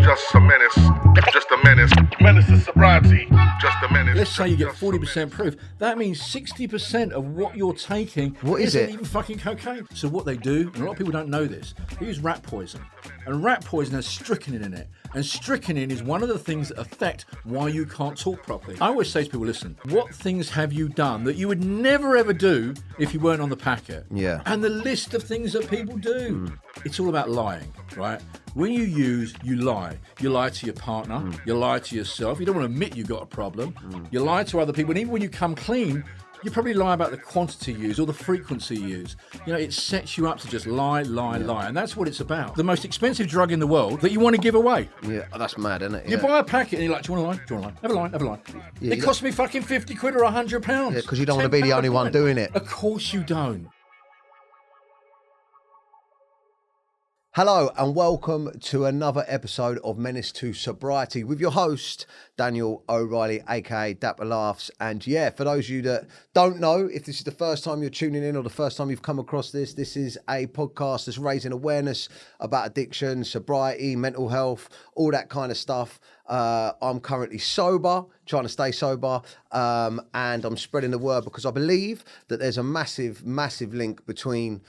just a menace. Just a menace. Menace II Sobriety. Just a menace. Let's say you get 40% proof. That means 60% of what you're taking isn't even fucking cocaine. So what they do, and a lot of people don't know this, they use rat poison. And rat poison has strychnine in it. And strychnine is one of the things that affect why you can't talk properly. I always say to people, listen, what things have you done that you would never ever do if you weren't on the packet? Yeah. And the list of things that people do. It's all about lying, right? When you use, you lie. You lie to your partner. You lie to yourself. You don't want to admit you've got a problem. You lie to other people. And even when you come clean, you probably lie about the quantity used or the frequency used. You know, it sets you up to just lie. And that's what it's about. The most expensive drug in the world that you want to give away. Yeah, that's mad, isn't it? You buy a packet and you're like, do you want to lie? Do you want to lie? Have a line. Yeah, it cost me fucking 50 quid or £100. Yeah, because you don't want to be the only one doing it. Of course you don't. Hello and welcome to another episode of Menace II Sobriety with your host, Daniel O'Reilly, aka Dapper Laughs. And yeah, for those of you that don't know, if this is the first time you're tuning in or the first time you've come across this is a podcast that's raising awareness about addiction, sobriety, mental health, all that kind of stuff. I'm currently sober, trying to stay sober, and I'm spreading the word because I believe that there's a massive link between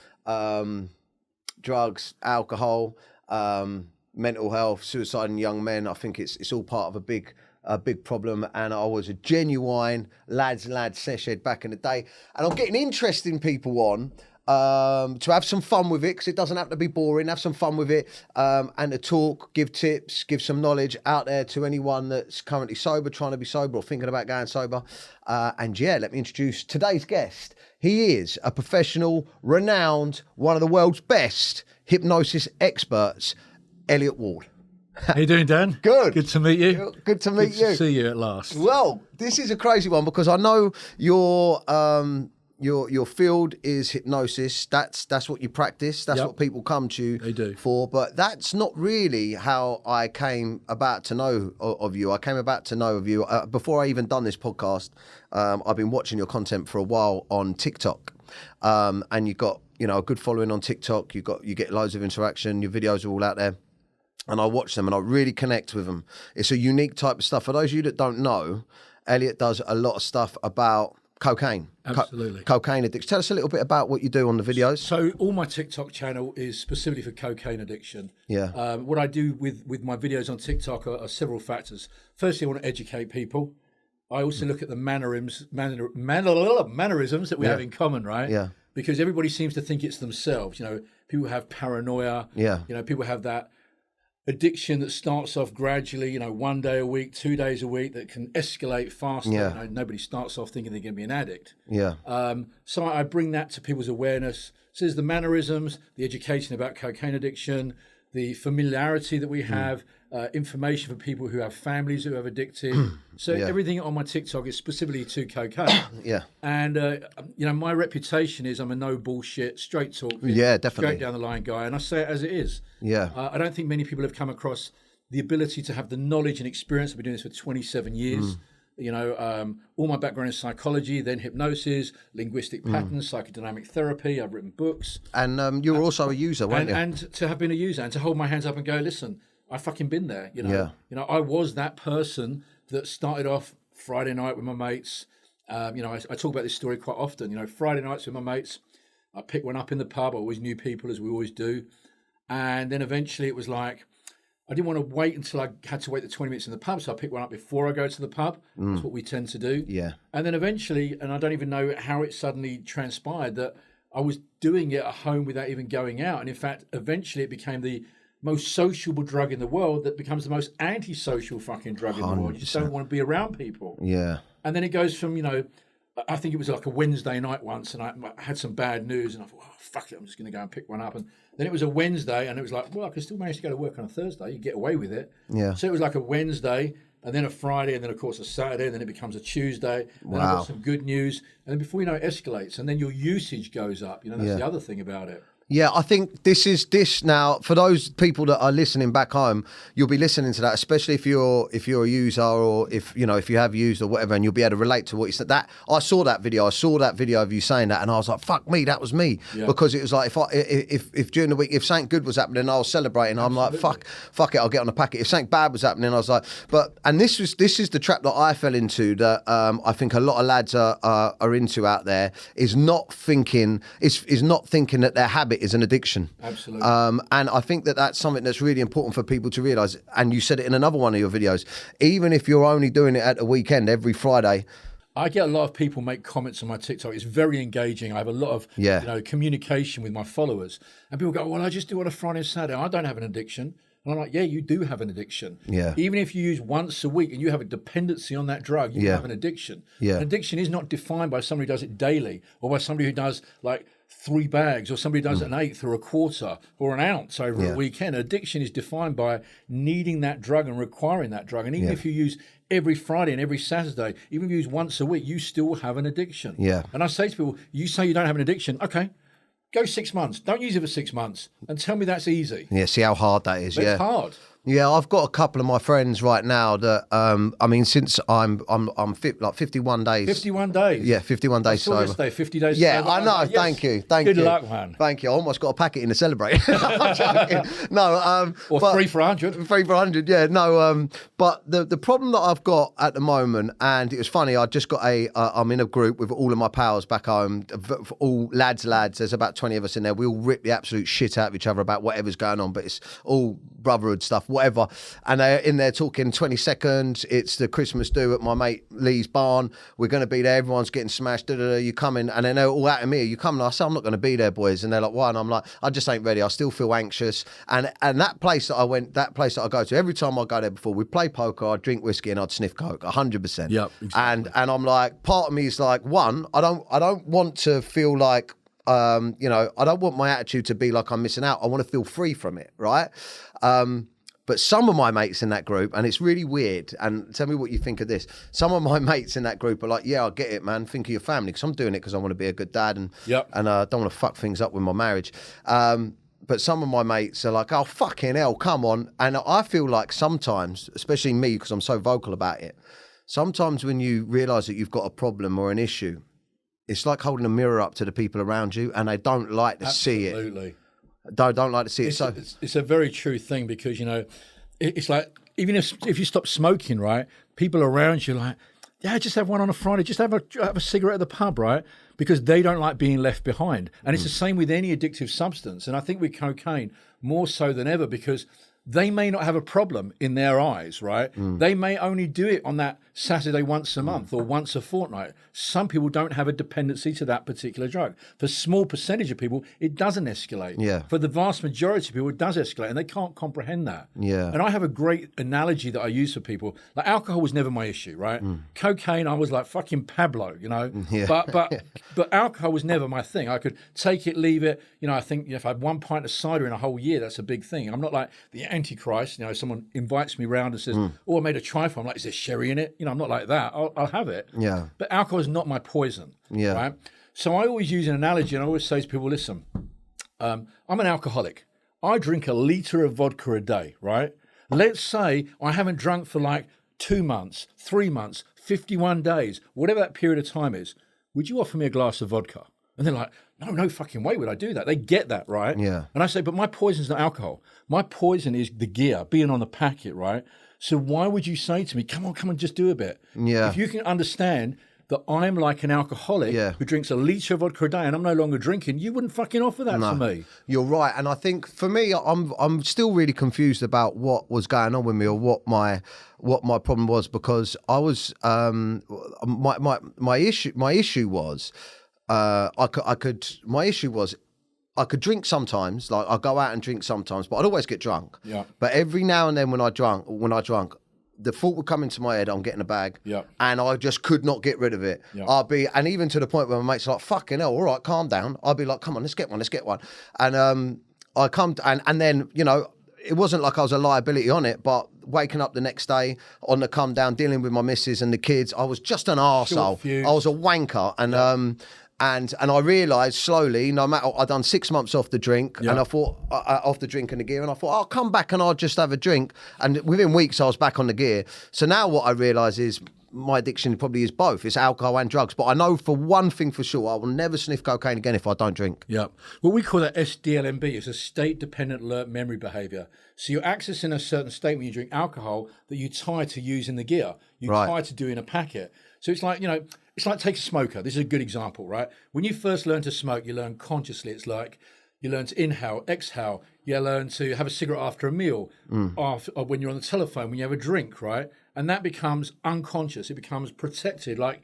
drugs, alcohol, mental health, suicide in young men. I think it's all part of a big problem. And I was a genuine lads session back in the day. And I'm getting interesting people on to have some fun with it, because it doesn't have to be boring. Have some fun with it, and to talk, give tips, give some knowledge out there to anyone that's currently sober, trying to be sober, or thinking about going sober. And yeah, let me introduce today's guest. He is a professional, renowned, one of the world's best hypnosis experts, Elliot Wald. How you doing, Dan? Good. Good to meet you. Good to meet you. Good to see you at last. Well, this is a crazy one because I know your field is hypnosis. That's what you practice. That's what people come to you for. But that's not really how I came about to know of you. I came about to know of you before I even done this podcast. I've been watching your content for a while on TikTok, and you've got a good following on TikTok. You get loads of interaction. Your videos are all out there. And I watch them and I really connect with them. It's a unique type of stuff. For those of you that don't know, Elliot does a lot of stuff about cocaine. Absolutely. Cocaine addiction. Tell us a little bit about what you do on the videos. So all my TikTok channel is specifically for cocaine addiction. Yeah. What I do with my videos on TikTok are several factors. Firstly, I want to educate people. I also look at the mannerisms that we have in common, right? Yeah. Because everybody seems to think it's themselves. People have paranoia. Yeah. People have that addiction that starts off gradually, 1 day a week, 2 days a week, that can escalate faster. Yeah. Nobody starts off thinking they're going to be an addict. Yeah. So I bring that to people's awareness. So there's the mannerisms, the education about cocaine addiction, the familiarity that we have, information for people who have families who have addicted. So everything on my TikTok is specifically to cocaine. Yeah. And, my reputation is I'm a no bullshit, straight talk, definitely, straight down the line guy. And I say it as it is. Yeah. I don't think many people have come across the ability to have the knowledge and experience. I've been doing this for 27 years. All my background is psychology, then hypnosis, linguistic patterns, psychodynamic therapy. I've written books. And you're also a user, weren't you? And to have been a user and to hold my hands up and go, listen, I fucking been there. I was that person that started off Friday night with my mates. I talk about this story quite often. Friday nights with my mates, I picked one up in the pub. I always knew people, as we always do. And then eventually it was like, I didn't want to wait until I had to wait the 20 minutes in the pub, so I picked one up before I go to the pub. That's what we tend to do. Yeah. And then eventually, and I don't even know how it suddenly transpired, that I was doing it at home without even going out. And in fact, eventually it became the most sociable drug in the world that becomes the most antisocial fucking drug in the world. You just don't want to be around people. Yeah. And then it goes from, I think it was like a Wednesday night once, and I had some bad news, and I thought, oh, fuck it, I'm just going to go and pick one up. And then it was a Wednesday, and it was like, well, I can still manage to go to work on a Thursday. You get away with it. Yeah. So it was like a Wednesday, and then a Friday, and then, of course, a Saturday, and then it becomes a Tuesday. Then I've got some good news. And then before you know it escalates, and then your usage goes up. That's the other thing about it. Yeah, I think this now for those people that are listening back home, you'll be listening to that, especially if you're a user or if you have used or whatever, and you'll be able to relate to what you said. That I saw that video of you saying that, and I was like, fuck me, that was me, because it was like if during the week if something good was happening, I was celebrating. I'm like, fuck it, I'll get on the packet. If something bad was happening, I was like, and this is the trap that I fell into that I think a lot of lads are into out there is not thinking that their habit is an addiction. Absolutely. And I think that that's something that's really important for people to realise. And you said it in another one of your videos, even if you're only doing it at the weekend every Friday. I get a lot of people make comments on my TikTok. It's very engaging. I have a lot of communication with my followers. And people go, well, I just do it on a Friday and Saturday. I don't have an addiction. And I'm like, yeah, you do have an addiction. Yeah. Even if you use once a week and you have a dependency on that drug, you have an addiction. Yeah. An addiction is not defined by somebody who does it daily or by somebody who does like 3 bags or somebody who does an eighth or a quarter or an ounce over a weekend. Addiction is defined by needing that drug and requiring that drug. And even if you use every Friday and every Saturday, even if you use once a week, you still have an addiction. Yeah. And I say to people, you say you don't have an addiction, okay. Go 6 months. Don't use it for 6 months, and tell me that's easy. Yeah, see how hard that is. It's hard. Yeah, I've got a couple of my friends right now that I mean, since I'm fit, like 51 days. 51 days. Yeah, 51 days sober. Yesterday, 50 days. Yeah, sober. I know. Yes. Thank you. Good luck, man. Thank you. I almost got a packet in to celebrate. I'm joking. No, or 3 for 100. 3 for 100. Yeah, no. But the problem that I've got at the moment, and it was funny. I just got I'm in a group with all of my pals back home, all lads. There's about 20 of us in there. We all rip the absolute shit out of each other about whatever's going on, but it's all brotherhood stuff, whatever. And they're in there talking 20 seconds. It's the Christmas do at my mate Lee's barn. We're going to be there. Everyone's getting smashed. You come in, and then they're all out of me. You come, and I say, I'm not going to be there, boys. And they're like, why? And I'm like, I just ain't ready. I still feel anxious. And that place that I go to, every time I go there before, we'd play poker, I'd drink whiskey, and I'd sniff coke, 100%. Yep, exactly. And I'm like, part of me is like, one, I don't want to feel like, I don't want my attitude to be like I'm missing out. I want to feel free from it, right? But some of my mates in that group, and it's really weird, and tell me what you think of this. Some of my mates in that group are like, yeah, I get it, man. Think of your family, because I'm doing it because I want to be a good dad and don't want to fuck things up with my marriage. But some of my mates are like, oh, fucking hell, come on. And I feel like sometimes, especially me, because I'm so vocal about it, sometimes when you realise that you've got a problem or an issue, it's like holding a mirror up to the people around you, and they don't like to see it. Absolutely. Don't like to see it. It's a very true thing, because it's like, even if you stop smoking, right, people around you are like, yeah, just have one on a Friday, just have a cigarette at the pub, right? Because they don't like being left behind. And it's the same with any addictive substance. And I think with cocaine more so than ever, because they may not have a problem in their eyes, right? They may only do it on that Saturday once a month or once a fortnight. Some people don't have a dependency to that particular drug. For a small percentage of people, it doesn't escalate. Yeah. For the vast majority of people, it does escalate, and they can't comprehend that. Yeah. And I have a great analogy that I use for people. Like, alcohol was never my issue, right? Cocaine, I was like fucking Pablo, Yeah. But alcohol was never my thing. I could take it, leave it. I think if I had 1 pint of cider in a whole year, that's a big thing. I'm not like the Antichrist. Someone invites me round and says, "Oh, I made a trifle." I'm like, "Is there sherry in it?" I'm not like that. I'll have it. Yeah. But alcohol is not my poison. Yeah. Right. So I always use an analogy, and I always say to people, "Listen, I'm an alcoholic. I drink a litre of vodka a day. Right. Let's say I haven't drunk for like 2 months, 3 months, 51 days, whatever that period of time is. Would you offer me a glass of vodka?" And they're like, no fucking way would I do that. They get that, right? Yeah. And I say, but my poison's not alcohol. My poison is the gear, being on the packet, right? So why would you say to me, come on, just do a bit? Yeah. If you can understand that I'm like an alcoholic who drinks a litre of vodka a day and I'm no longer drinking, you wouldn't fucking offer that to me. You're right. And I think for me, I'm still really confused about what was going on with me or what my problem was, because I was my issue was I could drink sometimes, like I go out and drink sometimes, but I'd always get drunk. Yeah. But every now and then when I drunk, the thought would come into my head, I'm getting a bag. Yeah. And I just could not get rid of it. Yeah. And even to the point where my mates are like, fucking hell, all right, calm down. I'd be like, come on, let's get one. And I come and then, it wasn't like I was a liability on it, but waking up the next day on the come down, dealing with my missus and the kids, I was just an arsehole. I was a wanker. And And I realised slowly, no matter, I'd done 6 months off the drink, and I thought, off the drink and the gear, and I thought, I'll come back and I'll just have a drink. And within weeks, I was back on the gear. So now what I realise is my addiction probably is both. It's alcohol and drugs. But I know for one thing for sure, I will never sniff cocaine again if I don't drink. Yeah. Well, we call that SDLMB. It's a state-dependent alert memory behaviour. So you're accessing a certain state when you drink alcohol that you tie to using the gear. You tie to doing a packet. So it's like, it's like take a smoker. This is a good example, right? When you first learn to smoke, you learn consciously. It's like you learn to inhale, exhale. You learn to have a cigarette after a meal, or when you're on the telephone, when you have a drink, right? And that becomes unconscious. It becomes protected, like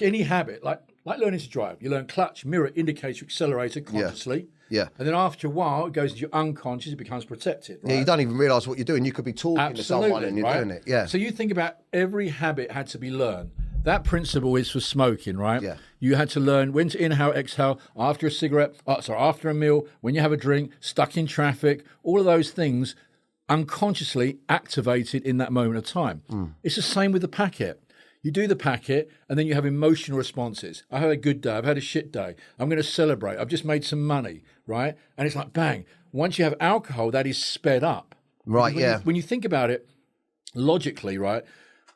any habit, like learning to drive. You learn clutch, mirror, indicator, accelerator consciously. Yeah. And then after a while, it goes into your unconscious. It becomes protected. Right? Yeah, you don't even realise what you're doing. You could be talking to someone and you're doing it. Yeah. So you think about every habit had to be learned. That principle is for smoking, right? Yeah. You had to learn when to inhale, exhale, after a cigarette, after a meal, when you have a drink, stuck in traffic, all of those things unconsciously activated in that moment of time. It's the same with the packet. You do the packet and then you have emotional responses. I had a good day. I've had a shit day. I'm going to celebrate. I've just made some money, right? And it's like, bang. Once you have alcohol, that is sped up. Right, When you think about it logically, right?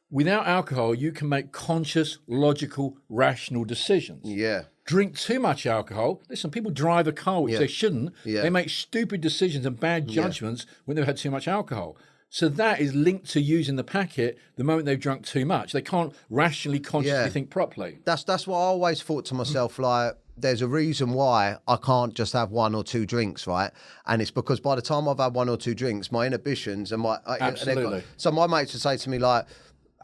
Without alcohol, you can make conscious, logical, rational decisions. Yeah. Drink too much alcohol. Listen, people drive a car, which they shouldn't. Yeah. They make stupid decisions and bad judgments when they've had too much alcohol. So that is linked to using the packet the moment they've drunk too much. They can't rationally, consciously think properly. That's what I always thought to myself, like, there's a reason why I can't just have 1 or 2 drinks, right? And it's because by the time I've had 1 or 2 drinks, my inhibitions and my... Absolutely. So my mates would say to me, like...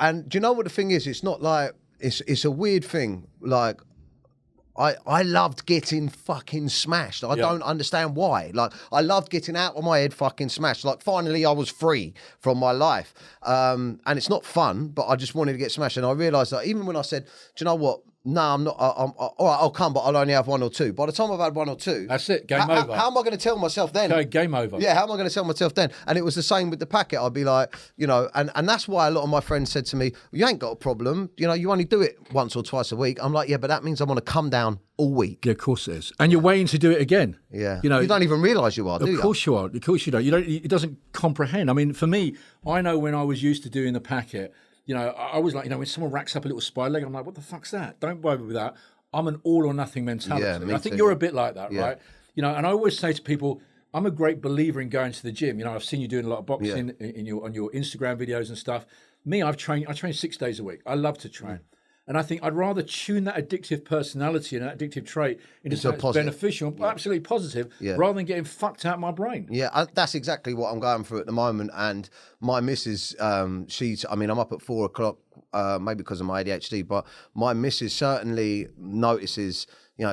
And do you know what the thing is? It's not like... It's a weird thing. Like, I loved getting fucking smashed. I don't understand why. Like, I loved getting out of my head fucking smashed. Like, finally, I was free from my life. And it's not fun, but I just wanted to get smashed. And I realised that even when I said, do you know what? No, I'm not. All right, I'll come, but I'll only have 1 or 2. By the time I've had 1 or 2... That's it, game over. How am I going to tell myself then? Okay, game over. Yeah, how am I going to tell myself then? And it was the same with the packet. I'd be like, and that's why a lot of my friends said to me, you ain't got a problem. You only do it once or twice a week. I'm like, yeah, but that means I'm going to come down all week. Yeah, of course it is. And you're waiting to do it again. Yeah. You don't even realise you are, do you? Of course you are. Of course you don't. It doesn't comprehend. I mean, for me, I know when I was used to doing the packet, I was like, when someone racks up a little spider leg, I'm like, what the fuck's that? Don't bother with that. I'm an all or nothing mentality. Yeah, I think you're a bit like that, right? And I always say to people, I'm a great believer in going to the gym. I've seen you doing a lot of boxing on your Instagram videos and stuff. Me, I train 6 days a week. I love to train. And I think I'd rather tune that addictive personality and that addictive trait into something beneficial, absolutely positive, rather than getting fucked out of my brain. Yeah, that's exactly what I'm going through at the moment. And my missus, I'm up at 4 o'clock, maybe because of my ADHD, but my missus certainly notices,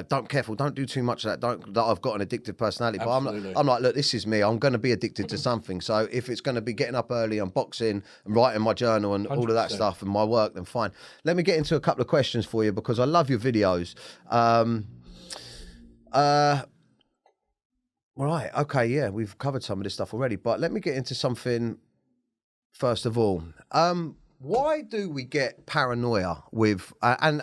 don't do too much of that. That I've got an addictive personality. Absolutely. But I'm like, look, this is me. I'm going to be addicted to something. So if it's going to be getting up early and boxing and writing my journal and 100%. All of that stuff and my work, then fine. Let me get into a couple of questions for you because I love your videos. Right. Okay. Yeah, we've covered some of this stuff already, but let me get into something first of all. Why do we get paranoia with, and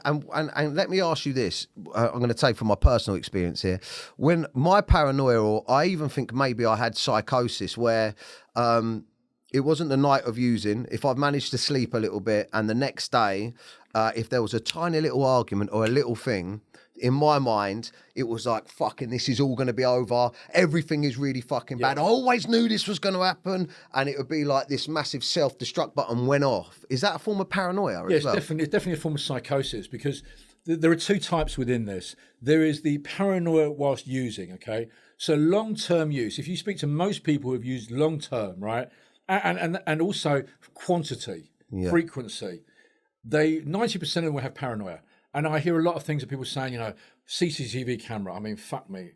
let me ask you this, I'm going to take from my personal experience here. When my paranoia, or I even think maybe I had psychosis where it wasn't the night of using, if I've managed to sleep a little bit and the next day, if there was a tiny little argument or a little thing, in my mind, it was like, fucking, this is all going to be over. Everything is really fucking bad. I always knew this was going to happen. And it would be like this massive self-destruct button went off. Is that a form of paranoia? Yes, it's definitely a form of psychosis because there are 2 types within this. There is the paranoia whilst using, okay? So long-term use. If you speak to most people who have used long-term, right? And also quantity, frequency, 90% of them will have paranoia. And I hear a lot of things that people saying, CCTV camera. I mean, fuck me.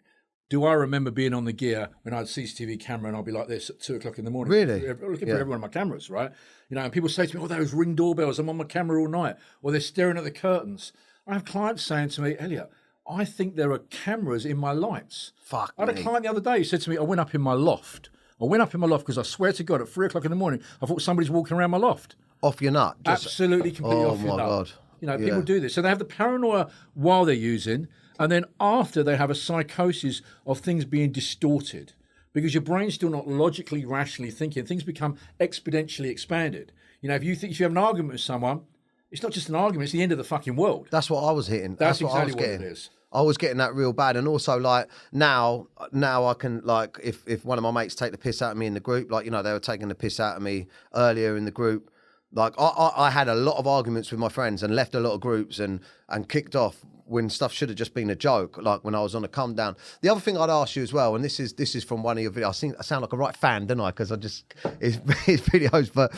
Do I remember being on the gear when I had CCTV camera and I'll be like this at 2 o'clock in the morning? Really? Looking for every one of my cameras, right? And people say to me, those Ring doorbells, I'm on my camera all night. Or they're staring at the curtains. I have clients saying to me, Elliot, I think there are cameras in my lights. Fuck I had a client the other day who said to me, I went up in my loft because I swear to God, at 3 o'clock in the morning, I thought somebody's walking around my loft. Off your nut? Absolutely, completely off your nut. Oh, my God. People do this. So they have the paranoia while they're using, And then after, they have a psychosis of things being distorted because your brain's still not logically, rationally thinking. Things become exponentially expanded. You know, if you have an argument with someone, it's not just an argument, it's the end of the fucking world. That's what I was hitting. That's what exactly I was getting. what it is. I was getting that real bad. And also, like, now I can, like, if one of my mates take the piss out of me in the group, like, you know, they were taking the piss out of me earlier in the group. Like, I had a lot of arguments with my friends and left a lot of groups and kicked off when stuff should have just been a joke, like when I was on a come down. The other thing I'd ask you as well, and this is from one of your videos, I sound like a right fan, don't I? Because I just, his videos, but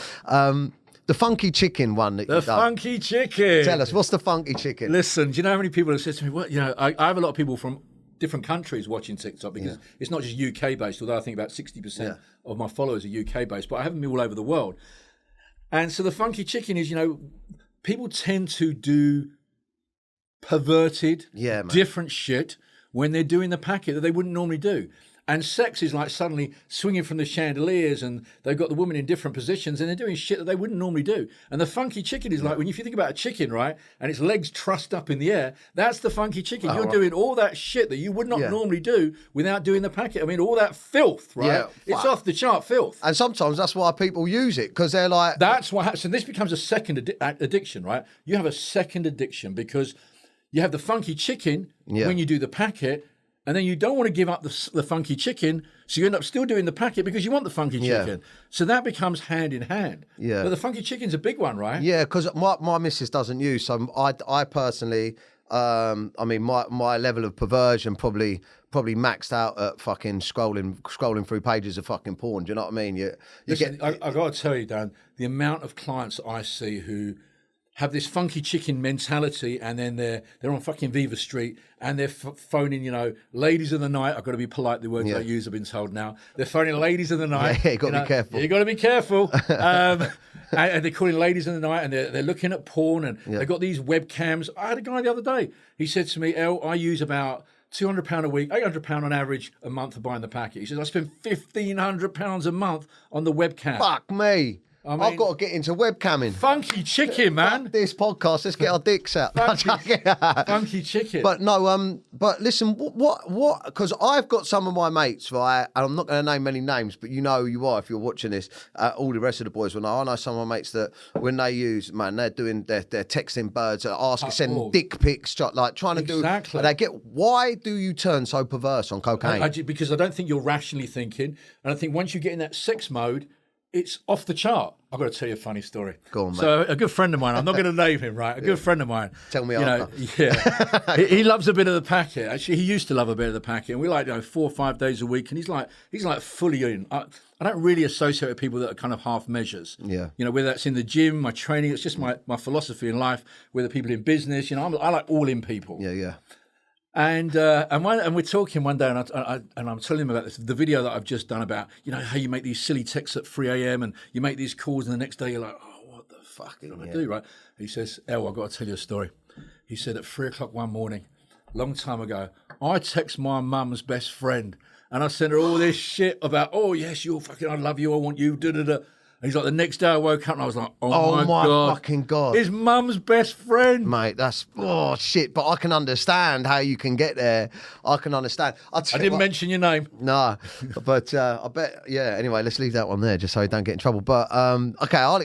the funky chicken one that The funky chicken. Tell us, what's the funky chicken? Listen, do you know how many people have said to me, what, you know, I have a lot of people from different countries watching TikTok because it's not just UK based, although I think about 60% of my followers are UK based, but I have them all over the world. And so the funky chicken is, you know, people tend to do perverted, different shit when they're doing the packet that they wouldn't normally do. And sex is like suddenly swinging from the chandeliers and they've got the woman in different positions and they're doing shit that they wouldn't normally do. And the funky chicken is like, when if you think about a chicken, right, and its legs trussed up in the air, that's the funky chicken. You're doing all that shit that you would not normally do without doing the packet. I mean, all that filth, right? Yeah, it's off the chart filth. And sometimes that's why people use it, because they're like... That's what happens. And this becomes a second addiction, right? You have a second addiction because you have the funky chicken when you do the packet, and then you don't want to give up the funky chicken, so you end up still doing the packet because you want the funky chicken. So that becomes hand in hand. Yeah. But the funky chicken's a big one, right? Yeah, because my missus doesn't use, so I personally, I mean, my level of perversion probably maxed out at fucking scrolling through pages of fucking porn. Do you know what I mean? Listen, I got to tell you, Dan, the amount of clients I see who have this funky chicken mentality, and then they're on fucking Viva Street and they're phoning, you know, ladies of the night. I've got to be polite, the words I use have been told now. They're phoning ladies of the night. Yeah, you got to be careful. You got to be careful. And they're calling ladies of the night, and they're looking at porn, and they've got these webcams. I had a guy the other day. He said to me, "El, I use about £200 a week, £800 on average a month for buying the packet." He says, "I spend £1,500 a month on the webcam." Fuck me. I mean, I've got to get into webcamming. Funky chicken, man. Fuck this podcast, let's get our dicks out. Funky chicken. But no, but listen, what? Because I've got some of my mates, right? And I'm not going to name any names, but you know who you are if you're watching this. All the rest of the boys will know. I know some of my mates that when they use, man, they're texting birds, sending dick pics, like trying to do. Exactly. They get. Why do you turn so perverse on cocaine? Because I don't think you're rationally thinking, and I think once you get in that sex mode, it's off the chart. I've got to tell you a funny story. Go on, mate. So a good friend of mine, I'm not going to name him, right? A good friend of mine. Tell me after. He loves a bit of the packet. Actually, he used to love a bit of the packet. And we 4 or 5 days a week. And he's like fully in. I don't really associate with people that are kind of half measures. Yeah. You know, whether that's in the gym, my training, it's just my philosophy in life, whether people in business, you know, I like all in people. Yeah, yeah. And we're talking one day, and I'm telling him about the video that I've just done about, you know, how you make these silly texts at 3 a.m. and you make these calls, and the next day you're like, oh, what the fuck did I do, right? He says, El, I've got to tell you a story. He said at 3 o'clock one morning, long time ago, I text my mum's best friend, and I sent her all this shit about, oh yes, you're fucking, I love you, I want you, da-da-da. And he's like, the next day I woke up and I was like, oh my God. Fucking God. His mum's best friend. Mate, that's, shit. But I can understand how you can get there. I can understand. I didn't mention your name. No, but I bet, anyway, let's leave that one there just so you don't get in trouble. But, okay, I'll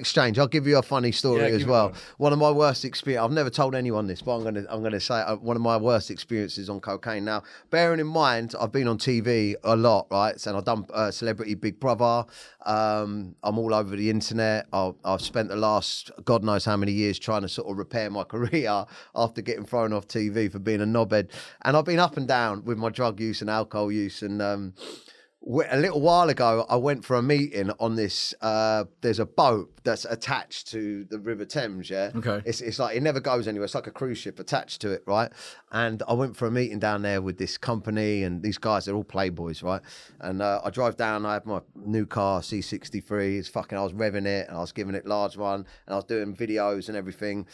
give you a funny story as well. One of my worst experiences, I've never told anyone this, but I'm going to say one of my worst experiences on cocaine. Now, bearing in mind, I've been on TV a lot, right? So I've done Celebrity Big Brother. I'm all over the internet. I've spent the last God knows how many years trying to sort of repair my career after getting thrown off TV for being a knobhead. And I've been up and down with my drug use and alcohol use. And a little while ago, I went for a meeting on this. There's a boat that's attached to the River Thames. Yeah. Okay. It's like it never goes anywhere. It's like a cruise ship attached to it, right? And I went for a meeting down there with this company, and these guys, they're all playboys, right? And I drive down. I have my new car, C63. It's fucking. I was revving it, and I was giving it large run, and I was doing videos and everything.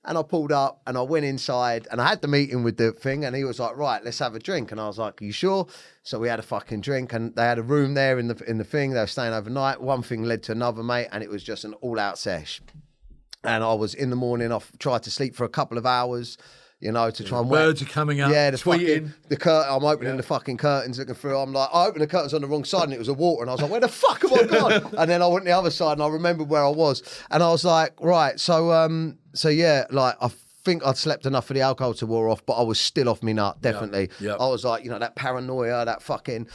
And I pulled up and I went inside and I had the meeting with the thing, and he was like, right, let's have a drink. And I was like, are you sure? So we had a fucking drink, and they had a room there in the thing. They were staying overnight. One thing led to another, mate, and it was just an all-out sesh. And I was in the morning, I tried to sleep for a couple of hours, you know, to try and birds are coming up, yeah, tweeting. The curtain, I'm opening the fucking curtains, looking through. I'm like, I opened the curtains on the wrong side and it was a water. And I was like, where the fuck have I gone? And then I went the other side and I remembered where I was. And I was like, right, so yeah, like I think I'd slept enough for the alcohol to wear off, but I was still off me nut, definitely. Yep. I was like, you know, that paranoia, that fucking...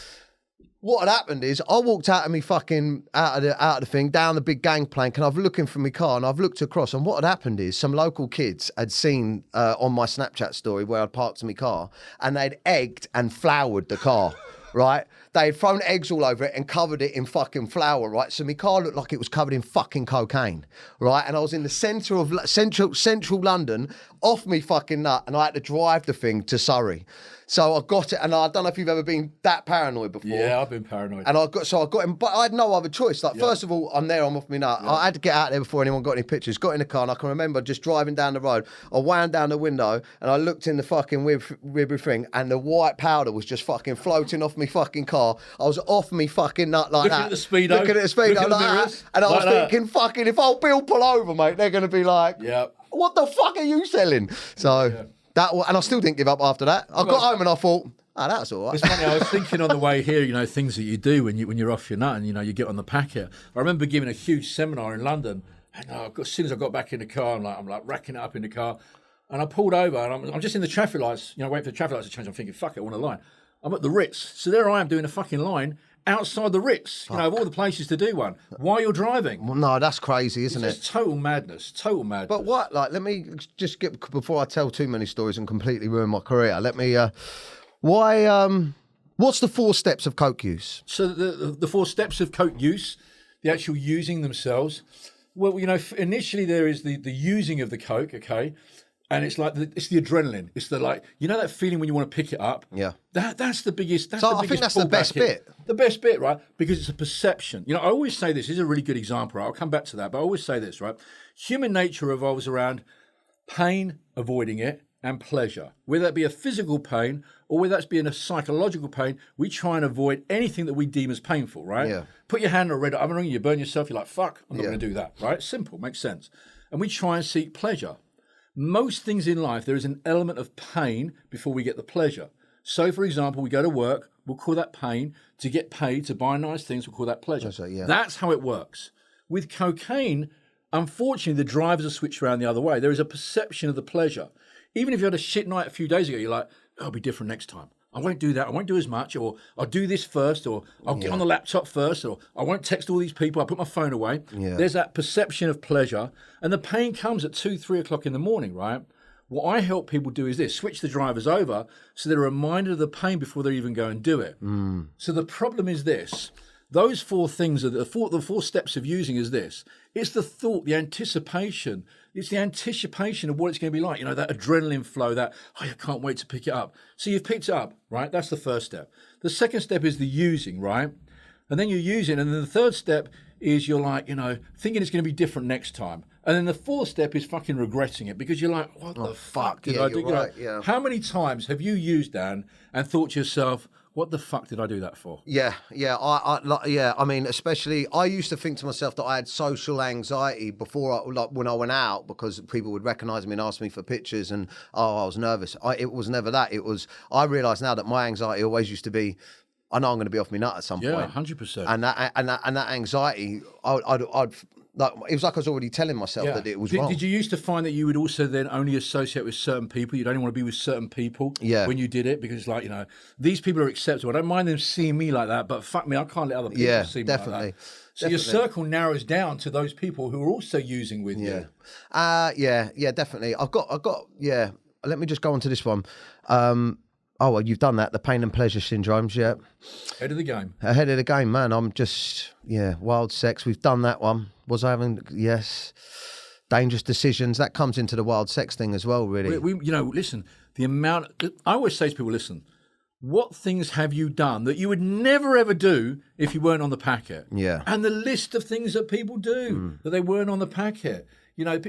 What had happened is I walked out of me fucking out of the thing down the big gangplank, and I've looking for my car, and I've looked across, and what had happened is some local kids had seen on my Snapchat story where I'd parked my car, and they'd egged and floured the car. Right, they'd thrown eggs all over it and covered it in fucking flour. Right, so my car looked like it was covered in fucking cocaine. Right, and I was in the centre of central London, off me fucking nut, and I had to drive the thing to Surrey. So I got it, and I don't know if you've ever been that paranoid before. Yeah, I've been paranoid. And I got him, but I had no other choice. Like, first of all, I'm there, I'm off me nut. I had to get out there before anyone got any pictures. Got in the car, and I can remember just driving down the road. I wound down the window, and I looked in the fucking ribby thing, and the white powder was just fucking floating off me fucking car. I was off me fucking nut like that. Looking at the speedo like that. And I was thinking, fucking, if old Bill pull over, mate, they're going to be like, what the fuck are you selling? So, and I still didn't give up after that. I got home and I thought, oh, that's all right. It's funny, I was thinking on the way here, you know, things that you do when you're off your nut and, you know, you get on the packet. I remember giving a huge seminar in London, and as soon as I got back in the car, I'm like racking it up in the car, and I pulled over, and I'm just in the traffic lights, you know, waiting for the traffic lights to change. I'm thinking, fuck it, I want a line. I'm at the Ritz. So there I am doing a fucking line outside the Ritz, you know, of all the places to do one, while you're driving. Well, no, that's crazy, isn't it? It's total madness. But what, like, let me just get, before I tell too many stories and completely ruin my career, let me, what's the 4 steps of coke use? So the 4 steps of coke use, the actual using themselves. Well, you know, initially there is the using of the coke, okay? And it's like it's the adrenaline. It's the, like, you know, that feeling when you want to pick it up. Yeah. That's the biggest. I think that's the best bit. The best bit, right? Because it's a perception. You know, I always say this is a really good example. Right? I'll come back to that, but I always say this, right? Human nature revolves around pain, avoiding it, and pleasure. Whether that be a physical pain or whether that's being a psychological pain, we try and avoid anything that we deem as painful, right? Yeah. Put your hand on a red oven ring, you burn yourself. You're like, fuck, I'm not going to do that, right? Simple, makes sense. And we try and seek pleasure. Most things in life, there is an element of pain before we get the pleasure. So, for example, we go to work, we'll call that pain. To get paid, to buy nice things, we'll call that pleasure. That's how it works. With cocaine, unfortunately, the drivers are switched around the other way. There is a perception of the pleasure. Even if you had a shit night a few days ago, you're like, oh, it'll be different next time. I won't do that. I won't do as much, or I'll do this first, or I'll get on the laptop first, or I won't text all these people. I'll put my phone away. Yeah. There's that perception of pleasure, and the pain comes at 2, 3 o'clock in the morning, right? What I help people do is this: switch the drivers over so they're reminded of the pain before they even go and do it. So the problem is this: those 4 things are the 4 steps of using is this. It's the thought, the anticipation. It's the anticipation of what it's going to be like. You know, that adrenaline flow, that, oh, I can't wait to pick it up. So you've picked it up, right? That's the first step. The second step is the using, right? And then you're using. And then the third step is you're like, you know, thinking it's going to be different next time. And then the 4th step is fucking regretting it, because you're like, what the fuck did I do? Right, yeah. How many times have you used, Dan, and thought to yourself, what the fuck did I do that for? Yeah. I mean, especially, I used to think to myself that I had social anxiety before, when I went out, because people would recognise me and ask me for pictures, and I was nervous. It was never that. It was. I realise now that my anxiety always used to be, I know I'm going to be off my nut at some point. Yeah, 100%. And that anxiety, I'd like, it was like I was already telling myself that it was wrong. Did you used to find that you would also then only associate with certain people? You'd only want to be with certain people when you did it, because, like, you know, these people are acceptable. I don't mind them seeing me like that, but fuck me, I can't let other people see me like that. So your circle narrows down to those people who are also using with you. Definitely. I've got. Let me just go on to this one. Oh, well, you've done that. The pain and pleasure syndromes, yeah. Ahead of the game. Ahead of the game, man. I'm just, wild sex. We've done that one. Was I having, yes. Dangerous decisions. That comes into the wild sex thing as well, really. You know, listen, the amount, I always say to people, listen, what things have you done that you would never, ever do if you weren't on the packet? Yeah. And the list of things that people do that they weren't on the packet. You know,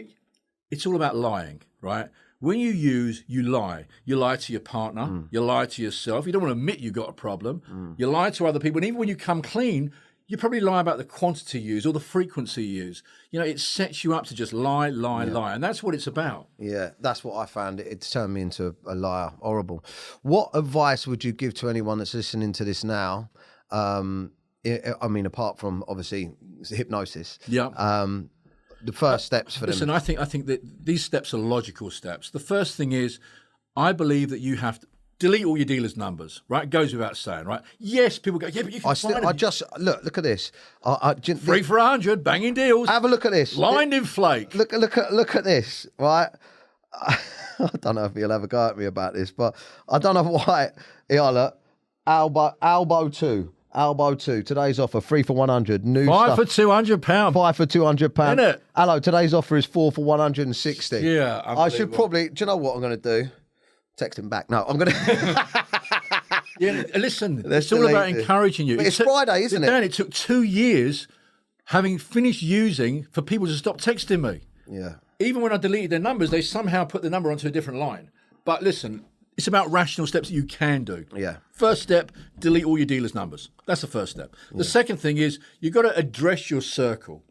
it's all about lying, right? When you use, you lie. You lie to your partner. You lie to yourself. You don't want to admit you got a problem. You lie to other people. And even when you come clean, you probably lie about the quantity you use or the frequency you use. You know, it sets you up to just lie, and that's what it's about. Yeah, that's what I found. It turned me into a liar. Horrible. What advice would you give to anyone that's listening to this now? I mean, apart from obviously hypnosis. Yeah. The first steps for them. Listen, I think that these steps are logical steps. The first thing is, I believe that you have to delete all your dealers' numbers, right? It goes without saying, right? Yes, people go, yeah, but you can find them. Look at this. 3 for 100, banging deals. Have a look at this. Lined in flake. Look at this, right? I don't know if you'll ever go at me about this, but I don't know why. Yeah, look, Albo 2. Today's offer 3 for 100. New 5 for £200. 5 for £200. Innit? Hello, today's offer is 4 for 160. Yeah, I should probably. Do you know what I'm going to do? Text him back. No, I'm going to. Yeah, listen, it's all about encouraging you. But it's Friday, isn't it? Dan, it took 2 years, having finished using, for people to stop texting me. Yeah. Even when I deleted their numbers, they somehow put the number onto a different line. But listen, it's about rational steps that you can do. Yeah. First step, delete all your dealers' numbers. That's the first step. The second thing is you've got to address your circle.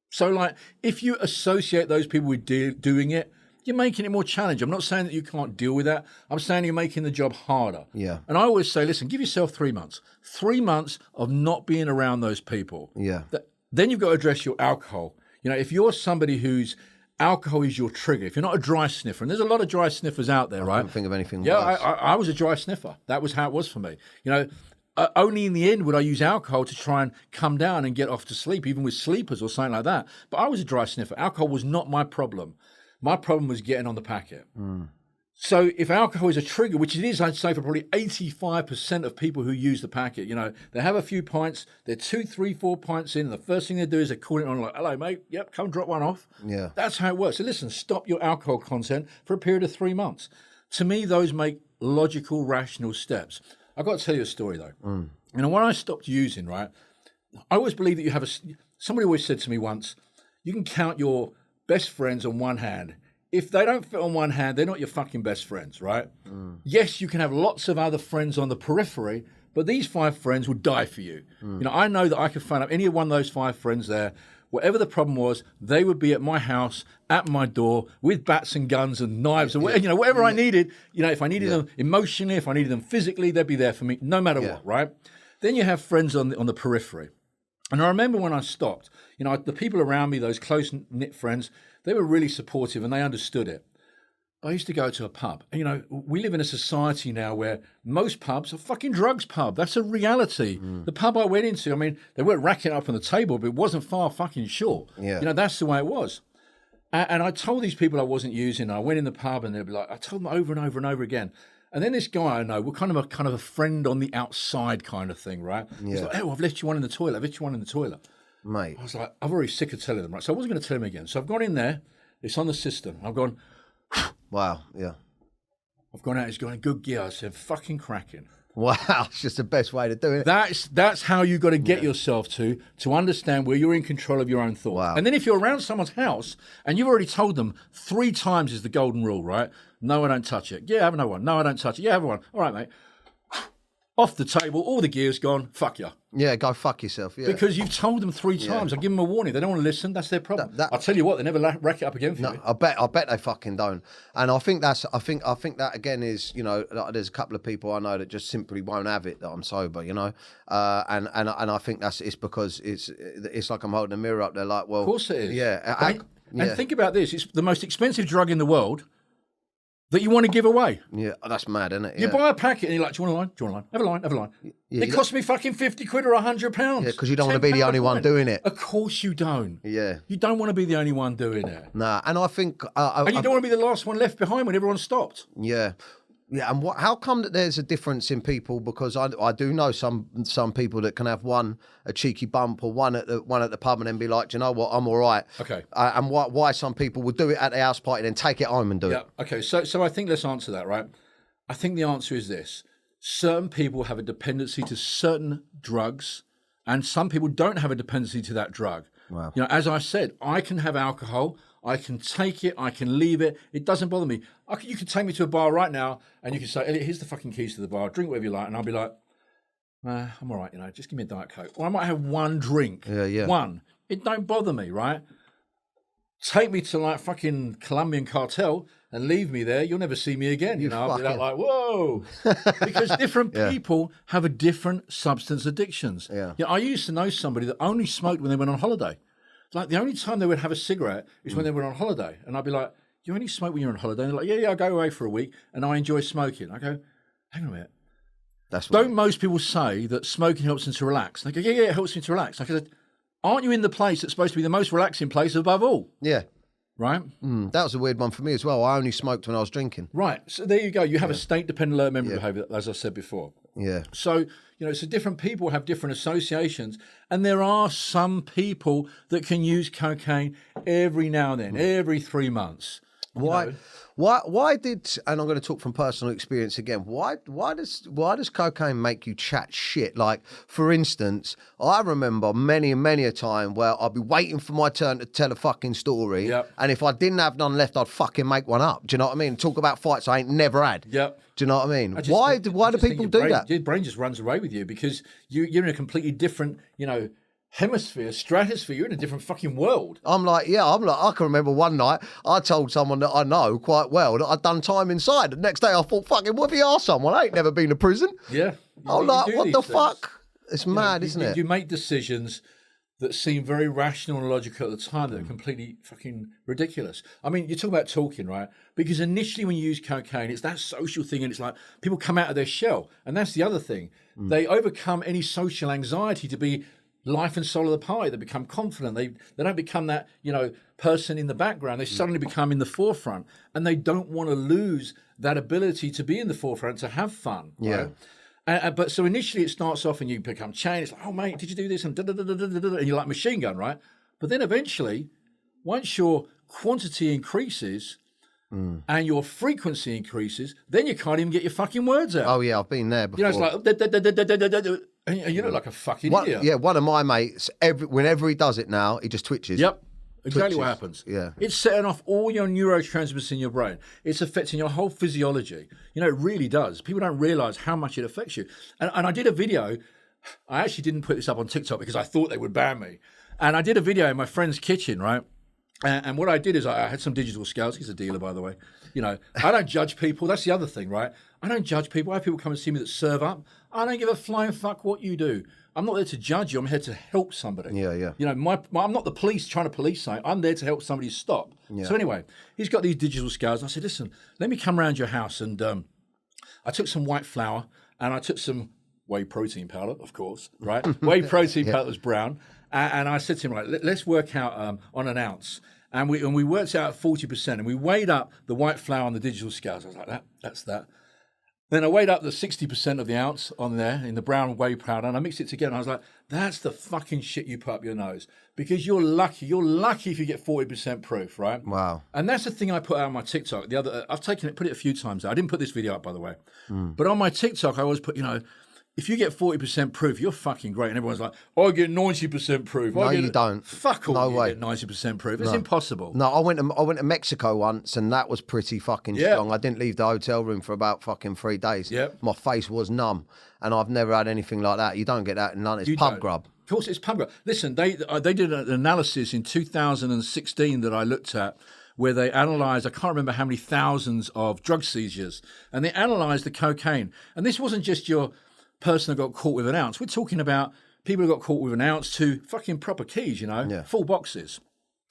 So, like, if you associate those people with doing it, you're making it more challenging. I'm not saying that you can't deal with that. I'm saying you're making the job harder. Yeah. And I always say, listen, give yourself 3 months. 3 months of not being around those people. Yeah. Then you've got to address your alcohol. You know, if you're somebody whose alcohol is your trigger, if you're not a dry sniffer, and there's a lot of dry sniffers out there, right? I don't think of anything Yeah, worse. I was a dry sniffer. That was how it was for me. You know, only in the end would I use alcohol to try and come down and get off to sleep, even with sleepers or something like that. But I was a dry sniffer. Alcohol was not my problem. My problem was getting on the packet. So if alcohol is a trigger, which it is, I'd say for probably 85% of people who use the packet, you know, they have a few pints, they're 2, 3, 4 pints in, and the first thing they do is they call it on like, hello, mate, yep, come drop one off. Yeah. That's how it works. So listen, stop your alcohol content for a period of 3 months. To me, those make logical, rational steps. I've got to tell you a story, though. You know, when I stopped using, right, I always believe that you have somebody always said to me once, you can count your best friends on one hand. If they don't fit on one hand, they're not your fucking best friends, right? Yes, you can have lots of other friends on the periphery, but these 5 friends will die for you. You know, I know that I could phone up any one of those 5 friends there. Whatever the problem was, they would be at my house, at my door, with bats and guns and knives, and you know, whatever I needed. You know, if I needed them emotionally, if I needed them physically, they'd be there for me, no matter what, right? Then you have friends on the periphery. And I remember when I stopped, you know, the people around me, those close-knit friends, they were really supportive and they understood it. I used to go to a pub. And, you know, we live in a society now where most pubs are fucking drugs pub. That's a reality. The pub I went into, I mean, they weren't racking up on the table, but it wasn't far fucking short. Yeah. You know, that's the way it was. And I told these people I wasn't using. I went in the pub and they'd be like, I told them over and over and over again. And then this guy I know, we're kind of a friend on the outside kind of thing, right? He's like, oh, I've left you one in the toilet. I've left you one in the toilet. Mate. I was like, I'm already sick of telling them, right? So I wasn't going to tell them again. So I've gone in there. It's on the system. I've gone, wow, yeah. I've gone out. He's going, good gear. I said, fucking cracking. Wow, it's just the best way to do it. That's how you got to get yourself to understand where you're in control of your own thoughts. Wow. And then if you're around someone's house and you've already told them 3 times is the golden rule, right? No, I don't touch it. Yeah, have another one. No, I don't touch it. Yeah, have one. All right, mate. Off the table, all the gear's gone. Fuck you. Yeah, go fuck yourself. Yeah. Because you've told them 3 times. I give them a warning. They don't want to listen. That's their problem. I'll tell you what, they never rack it up again for you. I bet they fucking don't. And I think that again is, you know, like there's a couple of people I know that just simply won't have it that I'm sober, you know. And I think it's because it's like I'm holding a mirror up there, like, well, of course it is. Yeah. And think about this: it's the most expensive drug in the world that you want to give away. Yeah, that's mad, isn't it? Yeah. You buy a packet and you're like, do you want a line? Do you want a line? Have a line. Yeah, it costs me fucking 50 quid or £100. Yeah, because you don't want to be the only one doing it. Of course you don't. Yeah. You don't want to be the only one doing it. Nah, and I think... and you don't want to be the last one left behind when everyone stopped. Yeah. Yeah, and how come that there's a difference in people? Because I do know some people that can have a cheeky bump or one at the pub and then be like, do you know what, I'm all right. Okay. And why some people would do it at the house party and then take it home and do it. Okay, so I think let's answer that, right? I think the answer is this. Certain people have a dependency to certain drugs and some people don't have a dependency to that drug. Wow. You know, as I said, I can have alcohol, I can take it, I can leave it. It doesn't bother me. You can take me to a bar right now and you can say, Elliot, here's the fucking keys to the bar. Drink whatever you like. And I'll be like, I'm all right, you know, just give me a Diet Coke. Or I might have one drink. Yeah. One. It don't bother me, right? Take me to like fucking Colombian cartel and leave me there. You'll never see me again. You know, I'll be like, whoa. Because different people have a different substance addictions. Yeah. You know, I used to know somebody that only smoked when they went on holiday. Like the only time they would have a cigarette is when they went on holiday. And I'd be like, you only smoke when you're on holiday? And they're like, yeah, I go away for a week and I enjoy smoking. I go, hang on a minute. Don't most people say that smoking helps them to relax? They go, yeah, it helps me to relax. I said, aren't you in the place that's supposed to be the most relaxing place above all? Yeah. Right? That was a weird one for me as well. I only smoked when I was drinking. Right. So there you go. You have a state-dependent alert memory behavior, as I said before. Yeah. So, you know, so different people have different associations. And there are some people that can use cocaine every now and then, every 3 months. Why did, and I'm going to talk from personal experience again, why does cocaine make you chat shit? Like, for instance, I remember many a time where I'd be waiting for my turn to tell a fucking story, and if I didn't have none left, I'd fucking make one up. Do you know what I mean? Talk about fights I ain't never had. Yep. Do you know what I mean? Why do people do that? Your brain just runs away with you because you're in a completely different, you know, hemisphere, stratosphere. You're in a different fucking world. I can remember one night I told someone that I know quite well that I'd done time inside. The next day I thought, fucking, what if you ask someone? I ain't never been to prison. Yeah. I'm like, what the fuck? It's mad, isn't it? You make decisions that seem very rational and logical at the time that are completely fucking ridiculous. I mean, you talk about talking, right? Because initially when you use cocaine, it's that social thing and it's like people come out of their shell. And that's the other thing. They overcome any social anxiety to be life and soul of the party. They become confident. They don't become that, you know, person in the background. They suddenly become in the forefront, and they don't want to lose that ability to be in the forefront, to have fun. Right? But so initially it starts off and you become chained. It's like, oh mate, did you do this? And and you're like machine gun, right? But then eventually, once your quantity increases and your frequency increases, then you can't even get your fucking words out. Oh yeah, I've been there before. You know, it's like and you look like a fucking idiot. Yeah, one of my mates, whenever he does it now, he just twitches. Yep. Exactly what happens. Yeah. It's setting off all your neurotransmitters in your brain. It's affecting your whole physiology. You know, it really does. People don't realize how much it affects you. And I did a video. I actually didn't put this up on TikTok because I thought they would ban me. And I did a video in my friend's kitchen, right? And what I did is I had some digital scales. He's a dealer, by the way. You know, I don't judge people. That's the other thing, right? I don't judge people. I have people come and see me that serve up. I don't give a flying fuck what you do. I'm not there to judge you. I'm here to help somebody. Yeah. You know, I'm not the police trying to police something. I'm there to help somebody stop. Yeah. So anyway, he's got these digital scales. I said, listen, let me come around your house. And I took some white flour and I took some whey protein powder, of course, right? Whey protein powder was brown. And I said to him, right, let's work out on an ounce. And we worked out at 40%. And we weighed up the white flour on the digital scales. I was like, that's that. Then I weighed up the 60% of the ounce on there in the brown whey powder, and I mixed it together. And I was like, that's the fucking shit you put up your nose. Because you're lucky. You're lucky if you get 40% proof, right? Wow. And that's the thing I put out on my TikTok. I've put it a few times. I didn't put this video up, by the way. But on my TikTok, I always put, you know, if you get 40% proof, you're fucking great. And everyone's like, I get 90% proof. No, you don't. Fuck all, no you way. get 90% proof. It's impossible. No, I went to Mexico once, and that was pretty fucking strong. I didn't leave the hotel room for about fucking 3 days. Yep. My face was numb, and I've never had anything like that. You don't get that in London. It's pub grub. Of course, it's pub grub. Listen, they did an analysis in 2016 that I looked at, where they analysed, I can't remember how many thousands of drug seizures, and they analysed the cocaine. And this wasn't just your person that got caught with an ounce. We're talking about people who got caught with an ounce to fucking proper keys, you know, full boxes.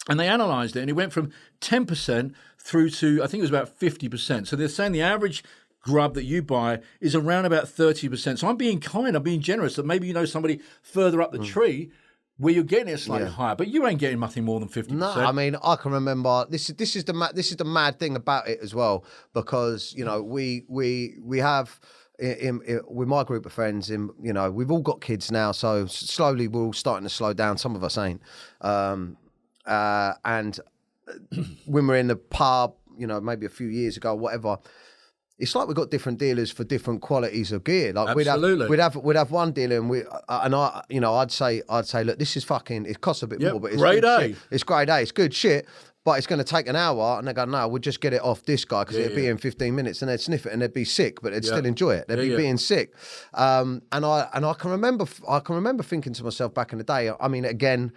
And they analysed it, and it went from 10% through to, I think it was about 50%. So they're saying the average grub that you buy is around about 30%. So I'm being kind, I'm being generous, that maybe you know somebody further up the tree where you're getting it slightly higher, but you ain't getting nothing more than 50%. No, I mean, I can remember, this is the mad thing about it as well, because, you know, we have... with my group of friends, you know, we've all got kids now, so slowly we're all starting to slow down. Some of us ain't. And when we're in the pub, you know, maybe a few years ago, whatever, it's like we've got different dealers for different qualities of gear. Like Absolutely. we'd have one dealer, and I'd say, look, this is fucking. It costs a bit more, but it's grade good A. shit. It's grade A. It's good shit, but it's going to take an hour. And they go, no, we'll just get it off this guy because it'd be in 15 minutes, and they'd sniff it and they'd be sick, but they'd still enjoy it. They'd be being sick. And I can remember thinking to myself back in the day. I mean, again.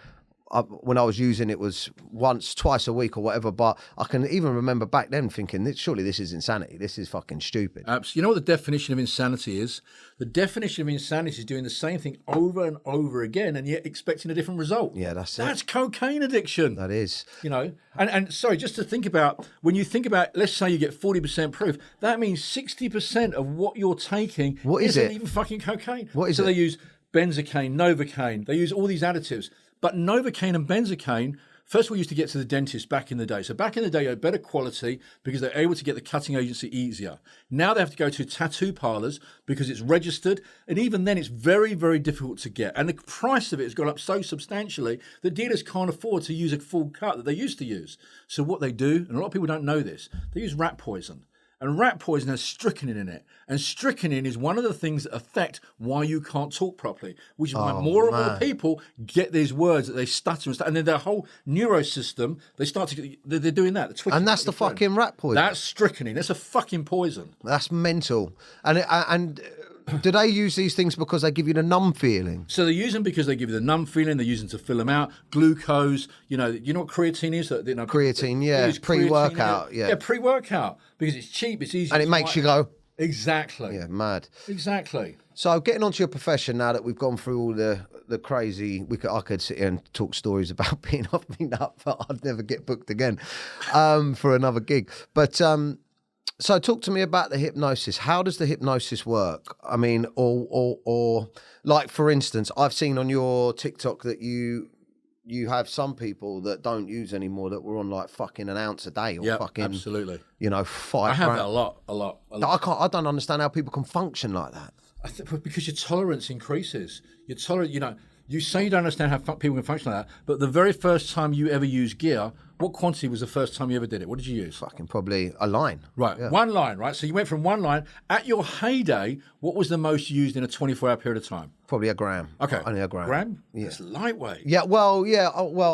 When I was using it was once, twice a week or whatever, but I can even remember back then thinking, surely this is insanity. This is fucking stupid. Absolutely. You know what the definition of insanity is? The definition of insanity is doing the same thing over and over again and yet expecting a different result. Yeah, that's cocaine addiction. That is. You know, and sorry, just to think about, when you think about, let's say you get 40% proof, that means 60% of what you're taking isn't even fucking cocaine. What is it? So they use benzocaine, novocaine, they use all these additives. But novocaine and benzocaine, first of all, used to get to the dentist back in the day. So back in the day, they had better quality because they're able to get the cutting agency easier. Now they have to go to tattoo parlors because it's registered. And even then, it's very, very difficult to get. And the price of it has gone up so substantially that dealers can't afford to use a full cut that they used to use. So what they do, and a lot of people don't know this, they use rat poison. And rat poison has strychnine in it. And strychnine is one of the things that affect why you can't talk properly, which is why more and more people get these words that they stutter and then their whole neuro system, they're doing that. And that's the fucking rat poison. That's strychnine. That's a fucking poison. That's mental. And do they use these things because they give you the numb feeling? So they use them because they give you the numb feeling. They use them to fill them out. Glucose. You know what creatine is? Creatine, yeah. Pre-workout, yeah. Yeah, pre-workout because it's cheap. It's easy. And it makes you go. Exactly. Yeah, mad. Exactly. So getting onto your profession now that we've gone through all the crazy, I could sit here and talk stories about being off me nut, but I'd never get booked again for another gig. But so talk to me about the hypnosis. How does the hypnosis work? I mean, or like for instance, I've seen on your TikTok that you have some people that don't use anymore that were on like fucking an ounce a day or fucking absolutely. 5 I have that a lot. I don't understand how people can function like that. Because your tolerance increases. Your tolerance, you say you don't understand how people can function like that, but the very first time you ever used gear, what quantity was the first time you ever did it? What did you use? Fucking probably a line. Right, yeah. One line, right? So you went from one line. At your heyday, what was the most used in a 24-hour period of time? Probably a gram. Okay. Only a gram. Gram? Yeah. That's lightweight. Yeah, well,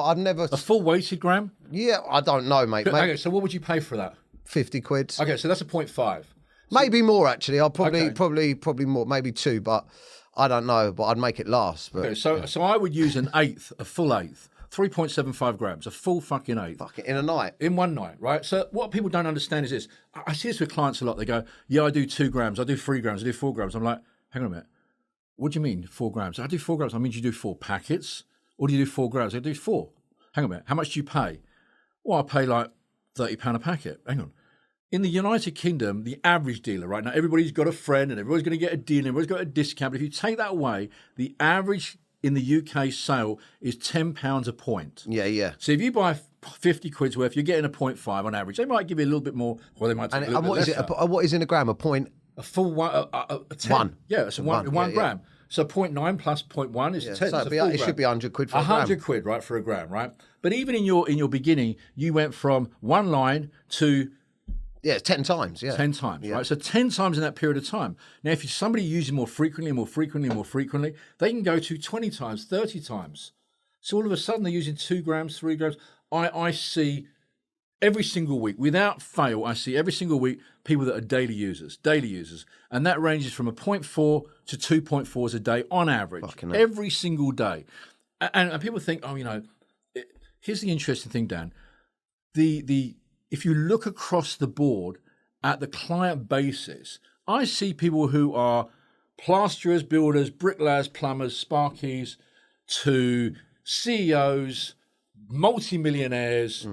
I've never... A full weighted gram? Yeah, I don't know, mate. Okay, so what would you pay for that? 50 quid. Okay, so that's a 0.5. Maybe more, actually. I'll probably more, maybe 2, but I don't know, but I'd make it last. But, okay, so I would use a full eighth. 3.75 grams, a full fucking eighth. Fucking in a night. In one night, right? So what people don't understand is this. I see this with clients a lot. They go, yeah, I do 2 grams, I do 3 grams, I do 4 grams. I'm like, hang on a minute. What do you mean 4 grams? I do 4 grams. I mean, do you do 4 packets? Or do you do 4 grams? I do 4. Hang on a minute. How much do you pay? Well, I pay like £30 a packet. Hang on. In the United Kingdom, the average dealer, right now, everybody's got a friend and everybody's going to get a deal and everybody's got a discount. But if you take that away, the average in the UK sale is £10 a point. Yeah. So if you buy 50 quid's worth, you're getting a 0.5 on average. They might give you a little bit more, or they might take a little bit what less. Is it? What is in a gram? A point? A full one. A 10. One. Yeah, it's one gram. Yeah. So 0.9 plus 0.1 is 10. So it should be 100 quid for a gram. 100 quid, right, for a gram, right? But even in your beginning, you went from one line to... Yeah, 10 times, yeah. 10 times, right? So 10 times in that period of time. Now, if somebody uses more frequently, they can go to 20 times, 30 times. So all of a sudden, they're using 2 grams, 3 grams. I see every single week, without fail, I see every single week people that are daily users. And that ranges from a 0.4 to 2.4s a day on average, every single day. And people think, here's the interesting thing, Dan. If you look across the board at the client basis, I see people who are plasterers, builders, bricklayers, plumbers, sparkies, to CEOs, multimillionaires,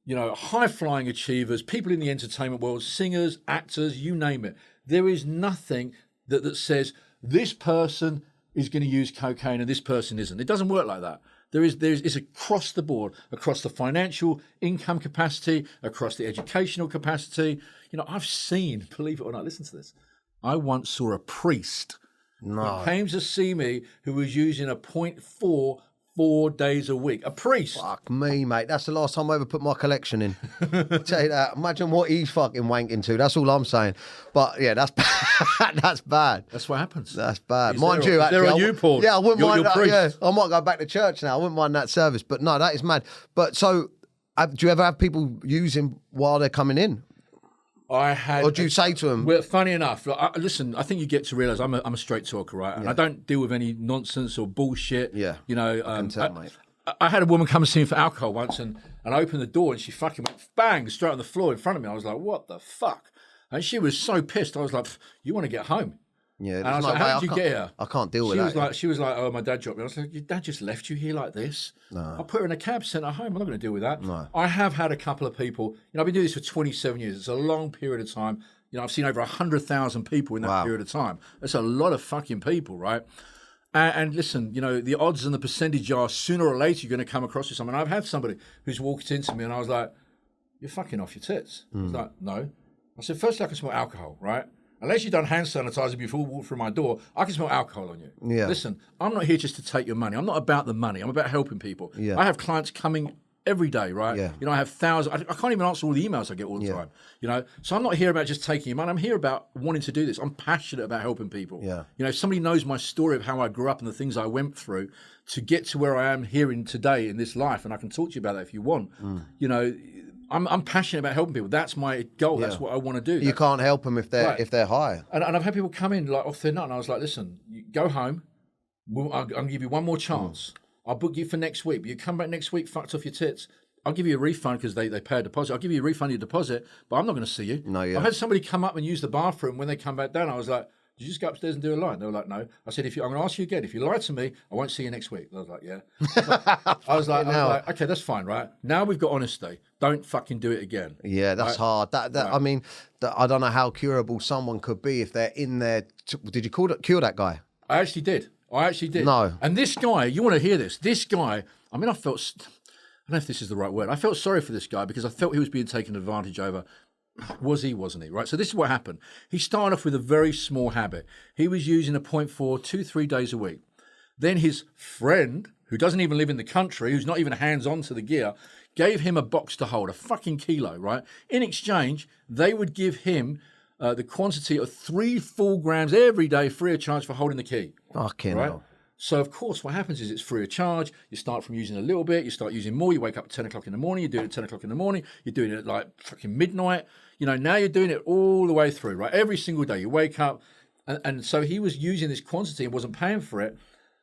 high-flying achievers, people in the entertainment world, singers, actors, you name it. There is nothing that says this person is going to use cocaine and this person isn't. It doesn't work like that. It's across the board, across the financial income capacity, across the educational capacity. I've seen, believe it or not, listen to this. I once saw a priest who came to see me who was using a 0.4 4 days a week. A priest. Fuck me, mate. That's the last time I ever put my collection in. Tell you that. Imagine what he's fucking wanking to. That's all I'm saying. But yeah, that's bad. That's bad. That's what happens. That's bad. He's Mind there, you, actually. they're on you, Paul. Yeah, I wouldn't mind that. Priest. Yeah, I might go back to church now. I wouldn't mind that service. But no, that is mad. But so, do you ever have people use him while they're coming in? I had. Or do you say to them? Well, funny enough, listen. I think you get to realise I'm a straight talker, right? And I don't deal with any nonsense or bullshit. Yeah, you know. I can tell, mate. I had a woman come and see me for alcohol once, and I opened the door, and she fucking went bang straight on the floor in front of me. I was like, "What the fuck?" And she was so pissed. I was like, "You want to get home?" Yeah, and I was like, "How did you get here?" I can't deal with that. She was like, "Oh, my dad dropped me." I was like, "Your dad just left you here like this?" No. I put her in a cab, sent her home. I'm not going to deal with that. No. I have had a couple of people. You know, I've been doing this for 27 years. It's a long period of time. You know, I've seen over 100,000 people in that period of time. That's a lot of fucking people, right? And listen, you know, the odds and the percentage are sooner or later you're going to come across with someone. I've had somebody who's walked into me and I was like, "You're fucking off your tits." I was like, "No." I said, "Firstly, I can smell alcohol, right? Unless you've done hand sanitizer before you walk through my door, I can smell alcohol on you." Yeah. Listen, I'm not here just to take your money. I'm not about the money. I'm about helping people. Yeah. I have clients coming every day, right? Yeah. You know, I have thousands. I can't even answer all the emails I get all the time. You know, so I'm not here about just taking your money. I'm here about wanting to do this. I'm passionate about helping people. Yeah. You know, if somebody knows my story of how I grew up and the things I went through to get to where I am here in today in this life, and I can talk to you about that if you want. You know, I'm passionate about helping people. That's my goal. That's what I want to do. You can't help them if they're high. And I've had people come in like off their nut, and I was like, "Listen, you go home. I'll give you one more chance. I'll book you for next week. But you come back next week, fucked off your tits. I'll give you a refund because they pay a deposit. I'll give you a refund of your deposit, but I'm not going to see you." No, yeah. I've had somebody come up and use the bathroom. When they come back down, I was like, "Did you just go upstairs and do a line?" They were like, "No." I said, I'm going to ask you again. If you lie to me, I won't see you next week. I was like, "Yeah." I was like, "Okay, that's fine, right? Now we've got honesty. Don't fucking do it again." Yeah, that's hard. I mean, I don't know how curable someone could be if they're in there. Did you cure that guy? I actually did. No. And this guy, you want to hear this? This guy, I mean, I don't know if this is the right word. I felt sorry for this guy because I felt he was being taken advantage over. Was he, wasn't he? Right. So this is what happened. He started off with a very small habit. He was using a 0.4 2-3 days a week. Then his friend, who doesn't even live in the country, who's not even hands-on to the gear, gave him a box to hold, a fucking kilo, right? In exchange, they would give him the quantity of 3 full grams every day free of charge for holding the key. Fucking right? hell. So, of course, what happens is it's free of charge. You start from using a little bit. You start using more. You wake up at 10 o'clock in the morning. You do it at 10 o'clock in the morning. You're doing it at like fucking midnight. You know, now you're doing it all the way through, right? Every single day you wake up. And so he was using this quantity and wasn't paying for it.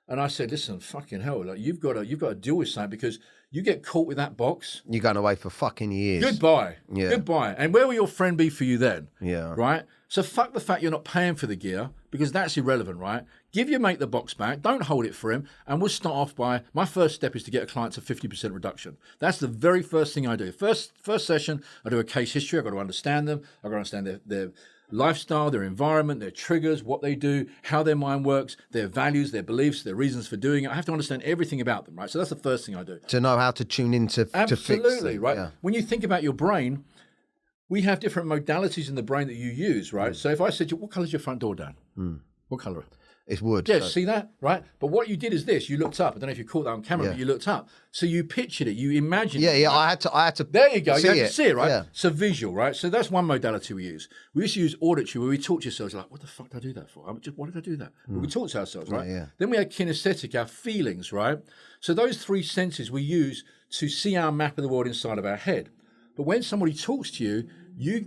And I said, "Listen, fucking hell, like you've got to deal with something because you get caught with that box. You're going away for fucking years. Goodbye. Yeah. Goodbye. And where will your friend be for you then? Yeah. Right? So fuck the fact you're not paying for the gear because that's irrelevant, right? Give your mate the box back. Don't hold it for him. And we'll start off by, my first step is to get a client to 50% reduction. That's the very first thing I do. First session, I do a case history. I've got to understand them. I've got to understand their lifestyle, their environment, their triggers, what they do, how their mind works, their values, their beliefs, their reasons for doing it. I have to understand everything about them, right? So that's the first thing I do. To know how to tune into to fix Absolutely, them. right? Yeah. When you think about your brain, we have different modalities in the brain that you use, right? So if I said to you, "What colour is your front door, Dan?" What colour? It's wood. Yeah, so- see that, right? But what you did is this: you looked up. I don't know if you caught that on camera, Yeah. but you looked up. So you pictured it, you imagined. Yeah, it, yeah. right? I had to. There you go. See You have to see it, right? Yeah. So visual, right? So that's one modality we use. We used to use auditory, where we talk to ourselves like, "What the fuck did I do that for? Why did I do that?" Well, we talk to ourselves, right? yeah. Then we had kinesthetic, our feelings, right? So those 3 senses we use to see our map of the world inside of our head. But when somebody talks to you,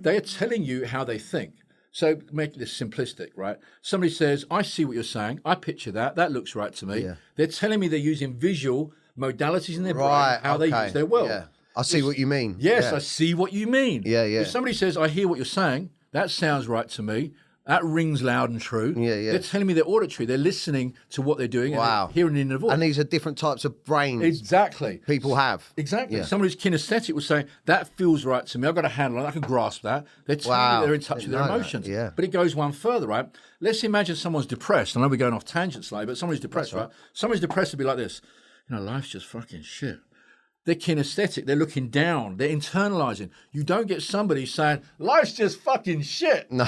they are telling you how they think. So make this simplistic, right? Somebody says, "I see what you're saying. I picture that. That looks right to me." Yeah. They're telling me they're using visual modalities in their Right. brain, how they use their world. Yeah. I see what you mean. Yes, Yeah. I see what you mean. Yeah, yeah. If somebody says, "I hear what you're saying. That sounds right to me. That rings loud and true." Yeah, yeah. They're telling me they're auditory. They're listening to what they're doing Wow. and they're hearing in the voice. And these are different types of brains Exactly. people have. Exactly. Yeah. Somebody who's kinesthetic will say, "That feels right to me. I've got a handle on it. I can grasp that." They're telling Wow. me they're in touch with Didn't their know that. emotions. Yeah. But it goes one further, right? Let's imagine someone's depressed. I know we're going off tangents slightly, but somebody's depressed, right? Somebody's depressed would be like this. You know, life's just fucking shit. They're kinesthetic. They're looking down. They're internalizing. You don't get somebody saying, "Life's just fucking shit." No.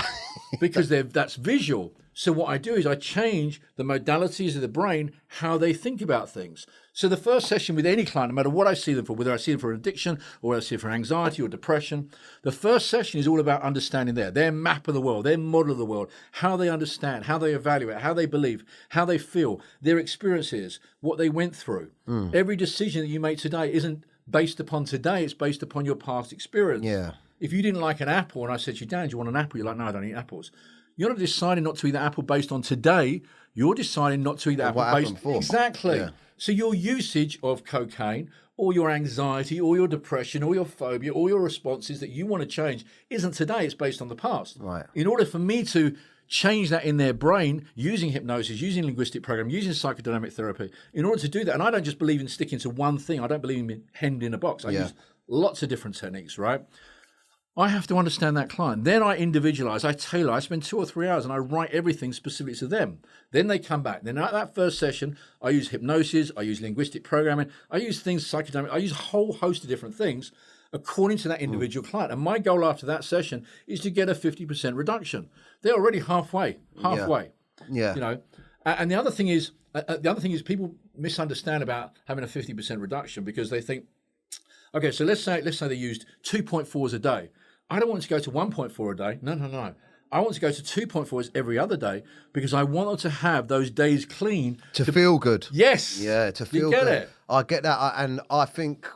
Because that's visual. So what I do is I change the modalities of the brain, how they think about things. So the first session with any client, no matter what I see them for, whether I see them for addiction or whether I see them for anxiety or depression, the first session is all about understanding their map of the world, their model of the world, how they understand, how they evaluate, how they believe, how they feel, their experiences, what they went through. Every decision that you make today isn't based upon today, it's based upon your past experience. Yeah. If you didn't like an apple and I said to you, Dan, do you want an apple? You're like, no, I don't eat apples. You're not deciding not to eat that apple based on today. You're deciding not to eat that apple based on... Exactly. Yeah. So your usage of cocaine or your anxiety or your depression or your phobia or your responses that you want to change isn't today. It's based on the past. Right. In order for me to change that in their brain using hypnosis, using linguistic program, using psychodynamic therapy, in order to do that, and I don't just believe in sticking to one thing. I don't believe in hemmed in a box. I use lots of different techniques, right? I have to understand that client. Then I individualize, I tailor, I spend 2 or 3 hours and I write everything specific to them. Then they come back. Then at that first session, I use hypnosis, I use linguistic programming, I use things psychodynamic, I use a whole host of different things according to that individual client. And my goal after that session is to get a 50% reduction. They're already halfway. Yeah. You know, and the other thing is people misunderstand about having a 50% reduction because they think, okay, so let's say they used 2.4s a day. I don't want to go to 1.4 a day. No. I want to go to 2.4s every other day because I want them to have those days clean. To feel good. Yes. Yeah, to feel good. You get it? I get that. And I think,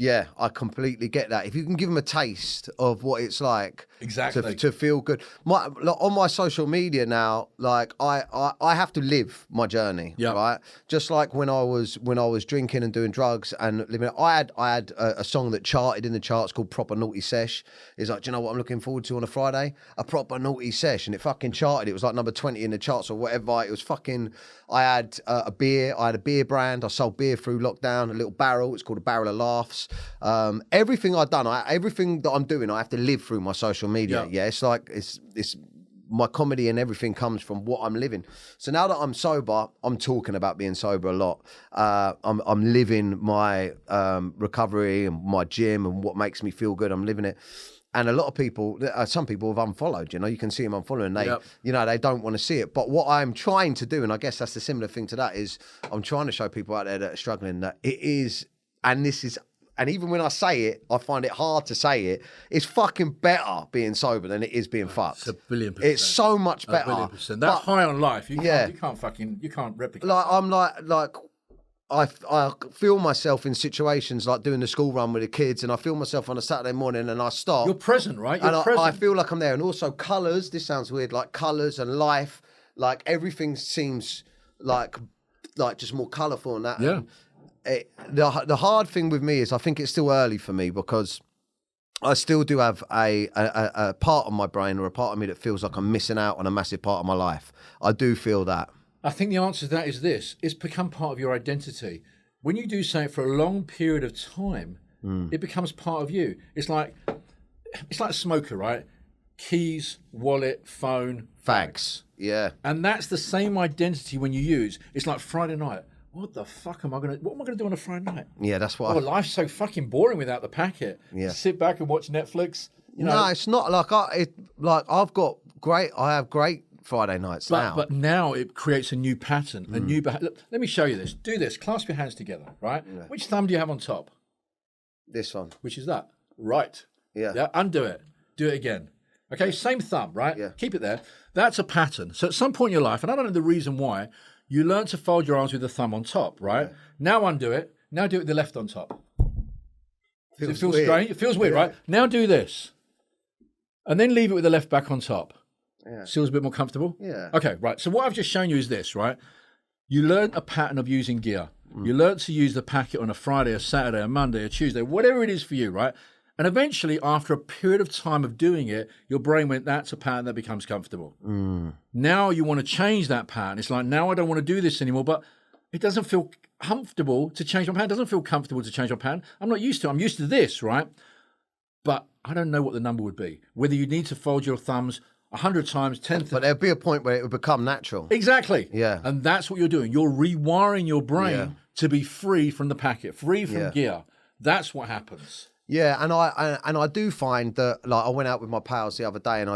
yeah, I completely get that. If you can give them a taste of what it's like to feel good. On my social media now, like I have to live my journey, right? Just like when I was drinking and doing drugs and living, I had a song that charted in the charts called Proper Naughty Sesh. It's like, do you know what I'm looking forward to on a Friday? A proper naughty sesh. And it fucking charted. It was like number 20 in the charts or whatever. It was fucking, I had a beer brand. I sold beer through lockdown, a little barrel. It's called a Barrel of Laughs. Everything I've done, everything that I'm doing, I have to live through my social media. Yeah, it's like it's my comedy and everything comes from what I'm living. So now that I'm sober, I'm talking about being sober a lot. I'm living my recovery and my gym and what makes me feel good. I'm living it. And a lot of people, some people have unfollowed, you can see them unfollowing. They don't want to see it. But what I'm trying to do, and I guess that's the similar thing to that, is I'm trying to show people out there that are struggling that it is, and this is, and even when I say it, I find it hard to say it. It's fucking better being sober than it is being fucked. It's 1,000,000,000%. It's so much better. 1,000,000,000%. That's high on life. You can't replicate. Like I'm like I feel myself in situations like doing the school run with the kids, and I feel myself on a Saturday morning, and I stop. You're present, right? You're present. I feel like I'm there, and also colours. This sounds weird, like colours and life. Like everything seems like just more colourful and that. Yeah. The hard thing with me is I think it's still early for me because I still do have a part of my brain or a part of me that feels like I'm missing out on a massive part of my life. I do feel that. I think the answer to that is this. It's become part of your identity. When you do something for a long period of time, it becomes part of you. It's like a smoker, right? Keys, wallet, phone, fags. Yeah. And that's the same identity when you use. It's like Friday night. What the fuck am I going to do on a Friday night? Yeah, that's what life's so fucking boring without the packet. Yeah. Sit back and watch Netflix. No, it's not like I have great Friday nights now. But now it creates a new pattern, Look, let me show you this. Do this. Clasp your hands together, right? Yeah. Which thumb do you have on top? This one. Which is that? Right. Yeah. Undo it. Do it again. Okay, same thumb, right? Yeah. Keep it there. That's a pattern. So at some point in your life, and I don't know the reason why, you learn to fold your arms with the thumb on top, right? Yeah. Now undo it. Now do it with the left on top. Does it feel strange? It feels weird, right? Now do this. And then leave it with the left back on top. Yeah. Feels a bit more comfortable? Yeah. Okay, right. So what I've just shown you is this, right? You learn a pattern of using gear. You learn to use the packet on a Friday, a Saturday, a Monday, a Tuesday, whatever it is for you, right? And eventually, after a period of time of doing it, your brain went, that's a pattern that becomes comfortable. Now you want to change that pattern. It's like, now I don't want to do this anymore, but it doesn't feel comfortable to change my pattern. It doesn't feel comfortable to change my pattern. I'm not used to it. I'm used to this, right? But I don't know what the number would be. Whether you need to fold your thumbs 100 times, 10 times. But there'll be a point where it will become natural. Exactly. Yeah. And that's what you're doing. You're rewiring your brain to be free from the packet, free from gear. That's what happens. Yeah, and I do find that, like, I went out with my pals the other day, and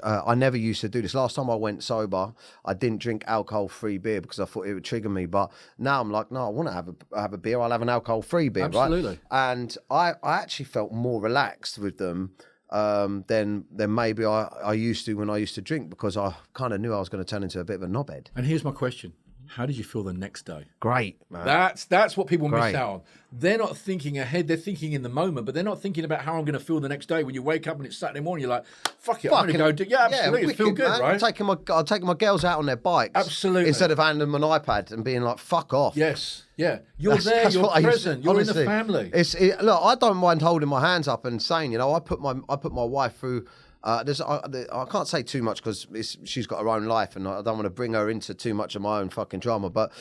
I never used to do this. Last time I went sober, I didn't drink alcohol-free beer because I thought it would trigger me. But now I'm like, no, I want to have a beer. I'll have an alcohol-free beer, Absolutely. Right? And I actually felt more relaxed with them than maybe I used to when I used to drink, because I kind of knew I was going to turn into a bit of a knobhead. And here's my question. How did you feel the next day? Great, man. That's what people miss out on. They're not thinking ahead. They're thinking in the moment, but they're not thinking about how I'm going to feel the next day. When you wake up and it's Saturday morning, you're like, "Fuck it, I'm going to go do." Yeah, absolutely, wicked, feel good, man. right? I'm taking my girls out on their bikes, absolutely, instead of handing them an iPad and being like, "Fuck off." Yes, yeah, you're there, you're present, you're honestly, in the family. Look, I don't mind holding my hands up and saying, I put my wife through. I can't say too much because she's got her own life, and I don't want to bring her into too much of my own fucking drama. But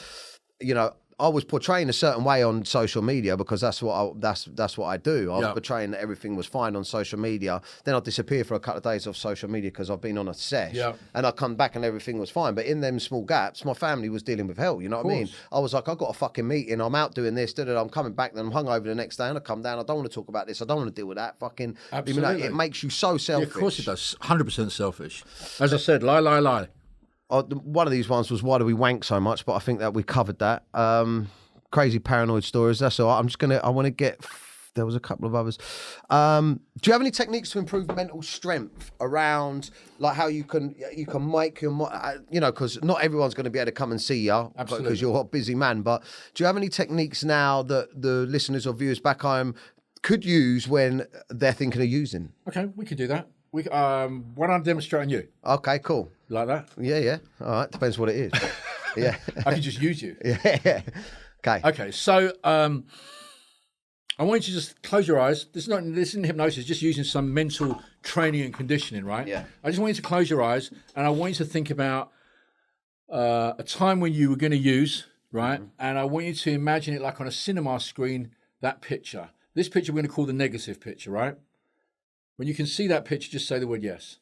I was portraying a certain way on social media because that's what I do. I was portraying that everything was fine on social media. Then I'd disappear for a couple of days off social media because I've been on a sesh. And I come back and everything was fine. But in them small gaps, my family was dealing with hell. You know what I mean? I was like, I've got a fucking meeting. I'm out doing this. I'm coming back. Then I'm hungover the next day, and I come down. I don't want to talk about this. I don't want to deal with that. Fucking. Absolutely. It makes you so selfish. Yeah, of course it does. 100% selfish. As I said, lie. One of these ones was, why do we wank so much? But I think that we covered that. Crazy paranoid stories. That's all right. I want to get. There was a couple of others. Do you have any techniques to improve mental strength around, like, how you can make your, because not everyone's going to be able to come and see you because you're a busy man. But do you have any techniques now that the listeners or viewers back home could use when they're thinking of using? Okay, we could do that. Why don't I demonstrate on you? Okay, cool. You like that? Yeah. All right, depends what it is. Yeah. I could just use you. Yeah. Okay, so I want you to just close your eyes. This isn't hypnosis, just using some mental training and conditioning, right? Yeah. I just want you to close your eyes, and I want you to think about a time when you were going to use, right? Mm-hmm. And I want you to imagine it like on a cinema screen, that picture. This picture we're going to call the negative picture, right? When you can see that picture, just say the word yes.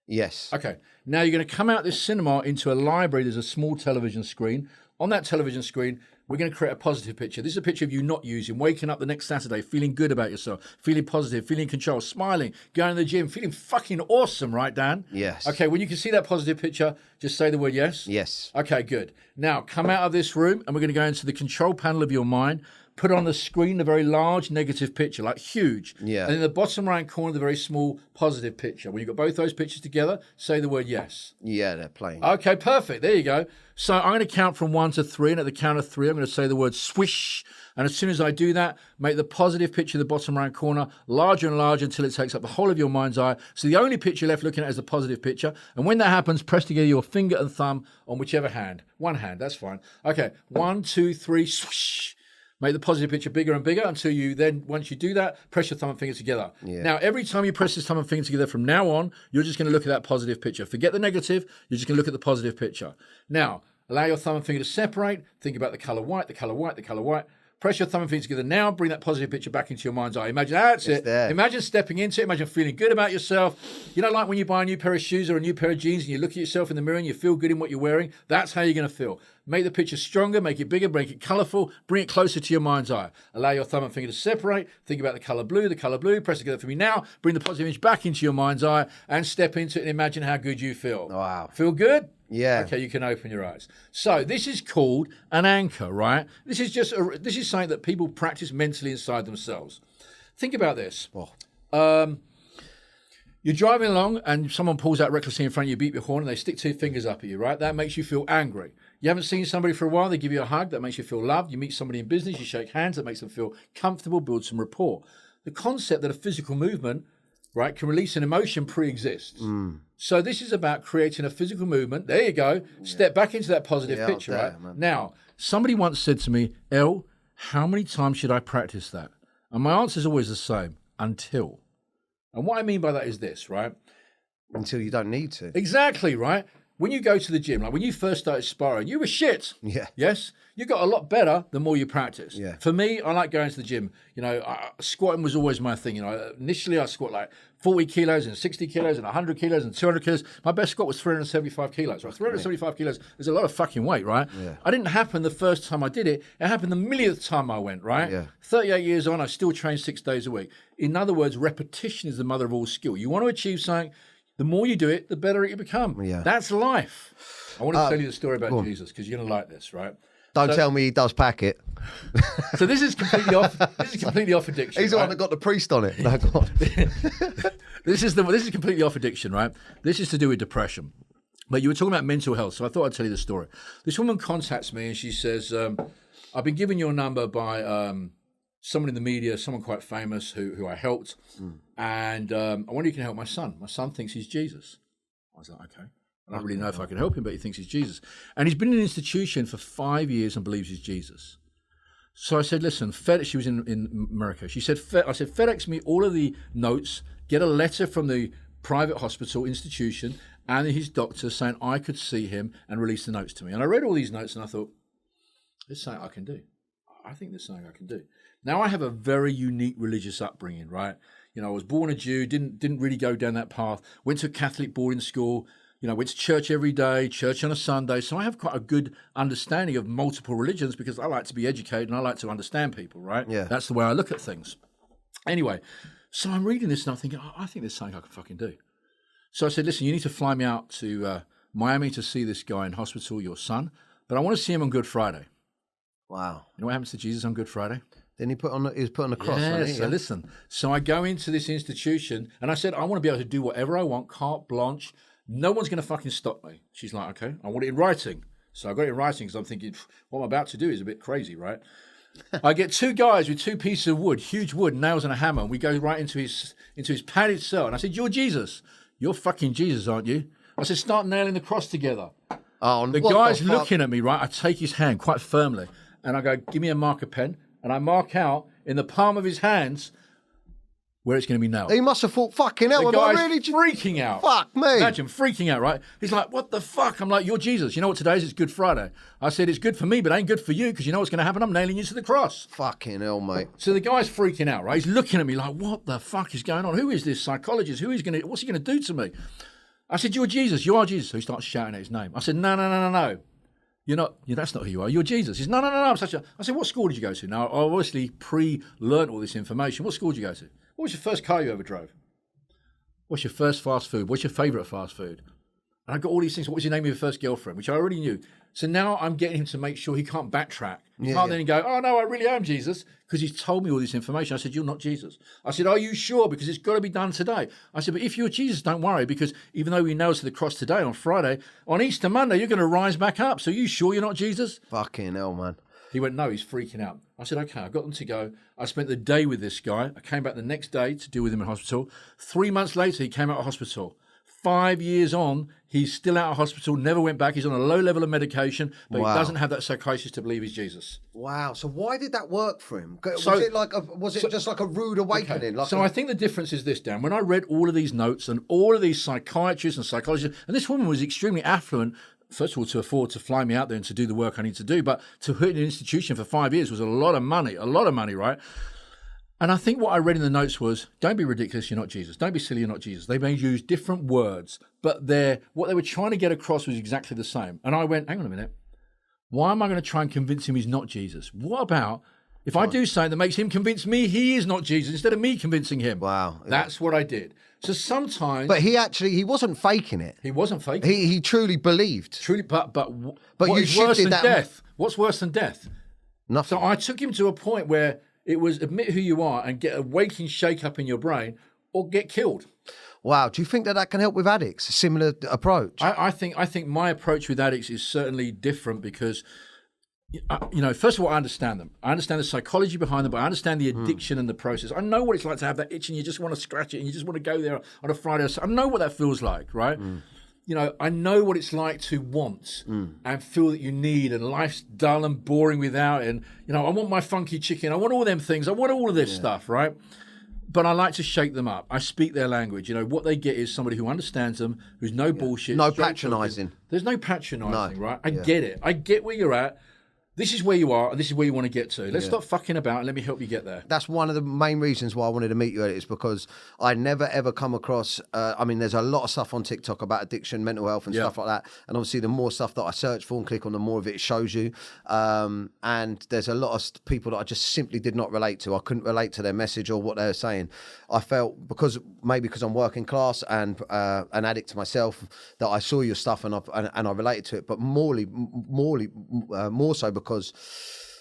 Yes. Okay. Now you're going to come out this cinema into a library. There's a small television screen. On that television screen, we're going to create a positive picture. This is a picture of you not using, waking up the next Saturday, feeling good about yourself, feeling positive, feeling in control, smiling, going to the gym, feeling fucking awesome, right, Dan? Yes. Okay, when you can see that positive picture, just say the word yes. Yes. Okay, good. Now, come out of this room, and we're going to go into the control panel of your mind. Put on the screen the very large negative picture, like huge. Yeah. And in the bottom right corner, the very small positive picture. When you've got both those pictures together, say the word yes. Yeah, they're playing. Okay, perfect. There you go. So I'm going to count from 1 to 3, and at the count of 3, I'm going to say the word swish. And as soon as I do that, make the positive picture in the bottom right corner larger and larger until it takes up the whole of your mind's eye. So the only picture you're left looking at is the positive picture. And when that happens, press together your finger and thumb on whichever hand. One hand, that's fine. Okay, 1, 2, 3, swish. Make the positive picture bigger and bigger until you then, once you do that, press your thumb and finger together. Yeah. Now, every time you press this thumb and finger together from now on, you're just going to look at that positive picture. Forget the negative. You're just going to look at the positive picture. Now, allow your thumb and finger to separate. Think about the color white, the color white, the color white. Press your thumb and finger together now. Bring that positive picture back into your mind's eye. Imagine that's it. There. Imagine stepping into it. Imagine feeling good about yourself. You know, like when you buy a new pair of shoes or a new pair of jeans and you look at yourself in the mirror and you feel good in what you're wearing. That's how you're going to feel. Make the picture stronger, make it bigger, make it colorful, bring it closer to your mind's eye. Allow your thumb and finger to separate. Think about the color blue, press it together for me now. Bring the positive image back into your mind's eye and step into it and imagine how good you feel. Wow. Feel good? Yeah. Okay, you can open your eyes. So this is called an anchor, right? This is something that people practice mentally inside themselves. Think about this. Oh. You're driving along and someone pulls out recklessly in front of you, beep your horn, and they stick 2 fingers up at you, right? That makes you feel angry. You haven't seen somebody for a while, they give you a hug, that makes you feel loved. You meet somebody in business, you shake hands, that makes them feel comfortable, build some rapport. The concept that a physical movement, right, can release an emotion pre-exists. So this is about creating a physical movement. There you go. Step back into that positive picture, right? Man. Now, somebody once said to me, El, how many times should I practice that? And my answer is always the same, until. And what I mean by that is this, right? Until you don't need to. Exactly, right? when you go to the gym, like when you first started sparring, you were shit. Yeah. Yes? You got a lot better the more you practice. Yeah. For me, I like going to the gym. You know, squatting was always my thing. You know, initially I squat like 40 kilos and 60 kilos and 100 kilos and 200 kilos. My best squat was 375 kilos. Right? 375 kilos is a lot of fucking weight, right? Yeah. I didn't happen the first time I did it. It happened the millionth time I went, right? Yeah. 38 years on, I still train 6 days a week. In other words, repetition is the mother of all skill. You want to achieve something, the more you do it, the better it you become. Yeah. That's life. I want to tell you the story about Jesus because you're going to like this, right? Don't tell me he does pack it. So this is completely off. This is completely off addiction. He's the one that got the priest on it. No, go on. This is completely off addiction, right? This is to do with depression. But you were talking about mental health, so I thought I'd tell you the story. This woman contacts me and she says, "I've been given your number by someone in the media, someone quite famous who I helped, and I wonder if you can help my son. My son thinks he's Jesus." I was like, "Okay." I don't really know if I can help him, but he thinks he's Jesus. And he's been in an institution for 5 years and believes he's Jesus. So I said, listen, she was in America. She said, I said, FedEx me all of the notes, get a letter from the private hospital institution and his doctor saying I could see him and release the notes to me. And I read all these notes and I thought, there's something I can do. I think there's something I can do. Now I have a very unique religious upbringing, right? You know, I was born a Jew, didn't really go down that path, went to a Catholic boarding school, you know, went to church every day, church on a Sunday. So I have quite a good understanding of multiple religions because I like to be educated and I like to understand people, right? Yeah. That's the way I look at things. Anyway, so I'm reading this and I'm thinking, I think there's something I can fucking do. So I said, listen, you need to fly me out to Miami to see this guy in hospital, your son, but I want to see him on Good Friday. Wow. You know what happens to Jesus on Good Friday? Then he was put on the cross. Yeah, wasn't he? so listen. So I go into this institution and I said, I want to be able to do whatever I want, carte blanche. No one's going to fucking stop me. She's like, okay, I want it in writing. So I got it in writing because I'm thinking, what I'm about to do is a bit crazy, right? I get 2 guys with 2 pieces of wood, huge wood, nails and a hammer, and we go right into his padded cell. And I said, you're Jesus. You're fucking Jesus, aren't you? I said, start nailing the cross together. Oh, the guy's looking at me, right? I take his hand quite firmly, and I go, give me a marker pen, and I mark out in the palm of his hands where it's going to be nailed. He must have thought, fucking hell, the am guy's I really freaking out. Fuck me. Imagine freaking out, right? He's like, what the fuck? I'm like, you're Jesus. You know what today is? It's Good Friday. I said, it's good for me, but it ain't good for you because you know what's going to happen? I'm nailing you to the cross. Fucking hell, mate. So the guy's freaking out, right? He's looking at me like, what the fuck is going on? Who is this psychologist? What's he going to do to me? I said, you're Jesus. You are Jesus. So he starts shouting at his name. I said, no. You're not. That's not who you are. You're Jesus. He said, no. I said, what school did you go to? Now, I obviously pre-learned all this information. What school did you go to? What was your first car you ever drove? What's your first fast food? What's your favourite fast food? And I got all these things. What was your name of your first girlfriend? Which I already knew. So now I'm getting him to make sure he can't backtrack. He can't then go, oh, no, I really am Jesus. Because he's told me all this information. I said, you're not Jesus. I said, are you sure? Because it's got to be done today. I said, but if you're Jesus, don't worry. Because even though he nails to the cross today on Friday, on Easter Monday, you're going to rise back up. So are you sure you're not Jesus? Fucking hell, man. He went, no, he's freaking out. I said, okay, I got them to go. I spent the day with this guy. I came back the next day to deal with him in hospital. 3 months later, he came out of hospital. 5 years on, he's still out of hospital, never went back. He's on a low level of medication, but he doesn't have that psychosis to believe he's Jesus. Wow. So why did that work for him? Was it just like a rude awakening? Okay. I think the difference is this, Dan. When I read all of these notes and all of these psychiatrists and psychologists, and this woman was extremely affluent, first of all, to afford to fly me out there and to do the work I need to do, but to hit an institution for 5 years was a lot of money, right? And I think what I read in the notes was, don't be ridiculous, you're not Jesus. Don't be silly, you're not Jesus. They may use different words, but what they were trying to get across was exactly the same. And I went, hang on a minute. Why am I going to try and convince him he's not Jesus? What about if I do something that makes him convince me he is not Jesus instead of me convincing him? Wow. That's what I did. So sometimes... But he wasn't faking it. He wasn't faking it. He truly believed. Truly, but what you is worse than death? What's worse than death? Nothing. So I took him to a point where it was admit who you are and get a waking shake up in your brain or get killed. Wow. Do you think that can help with addicts? A similar approach? I think my approach with addicts is certainly different because, first of all, I understand them. I understand the psychology behind them, but I understand the addiction and the process. I know what it's like to have that itch and you just want to scratch it and you just want to go there on a Friday. I know what that feels like, right? I know what it's like to want and feel that you need, and life's dull and boring without it. And, I want my funky chicken. I want all them things. I want all of this stuff, right? But I like to shake them up. I speak their language. You know, what they get is somebody who understands them, who's no bullshit. No patronising. There's no patronising, right? I get it. I get where you're at. This is where you are, and this is where you want to get to. Let's stop fucking about and let me help you get there. That's one of the main reasons why I wanted to meet you, Elliot, is because I never ever come across, I mean, there's a lot of stuff on TikTok about addiction, mental health and stuff like that. And obviously the more stuff that I search for and click on, the more of it shows you. And there's a lot of people that I just simply did not relate to. I couldn't relate to their message or what they were saying. I felt, because I'm working class and an addict myself, that I saw your stuff and I related to it, but more so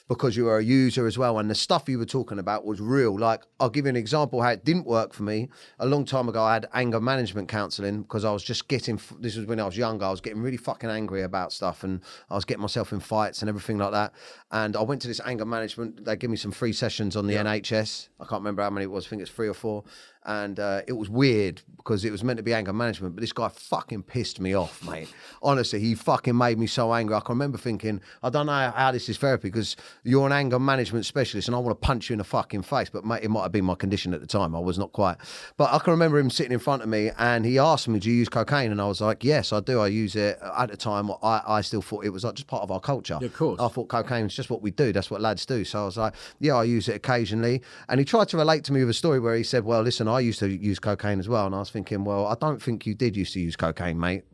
because you were a user as well, and the stuff you were talking about was real. Like, I'll give you an example how it didn't work for me. A long time ago, I had anger management counselling because I was just this was when I was younger, I was getting really fucking angry about stuff and I was getting myself in fights and everything like that. And I went to this anger management, they gave me some free sessions on the NHS. I can't remember how many it was, I think it's 3 or 4. And it was weird because it was meant to be anger management, but this guy fucking pissed me off, mate. Honestly, he fucking made me so angry. I can remember thinking, I don't know how this is therapy because you're an anger management specialist and I want to punch you in the fucking face. But mate, it might have been my condition at the time. I was not quite. But I can remember him sitting in front of me and he asked me, do you use cocaine? And I was like, yes, I do. I use it. At the time, I still thought it was like just part of our culture. Yeah, of course. I thought cocaine was just what we do. That's what lads do. So I was like, yeah, I use it occasionally. And he tried to relate to me with a story where he said, well, listen, I used to use cocaine as well. And I was thinking, well, I don't think you did used to use cocaine, mate.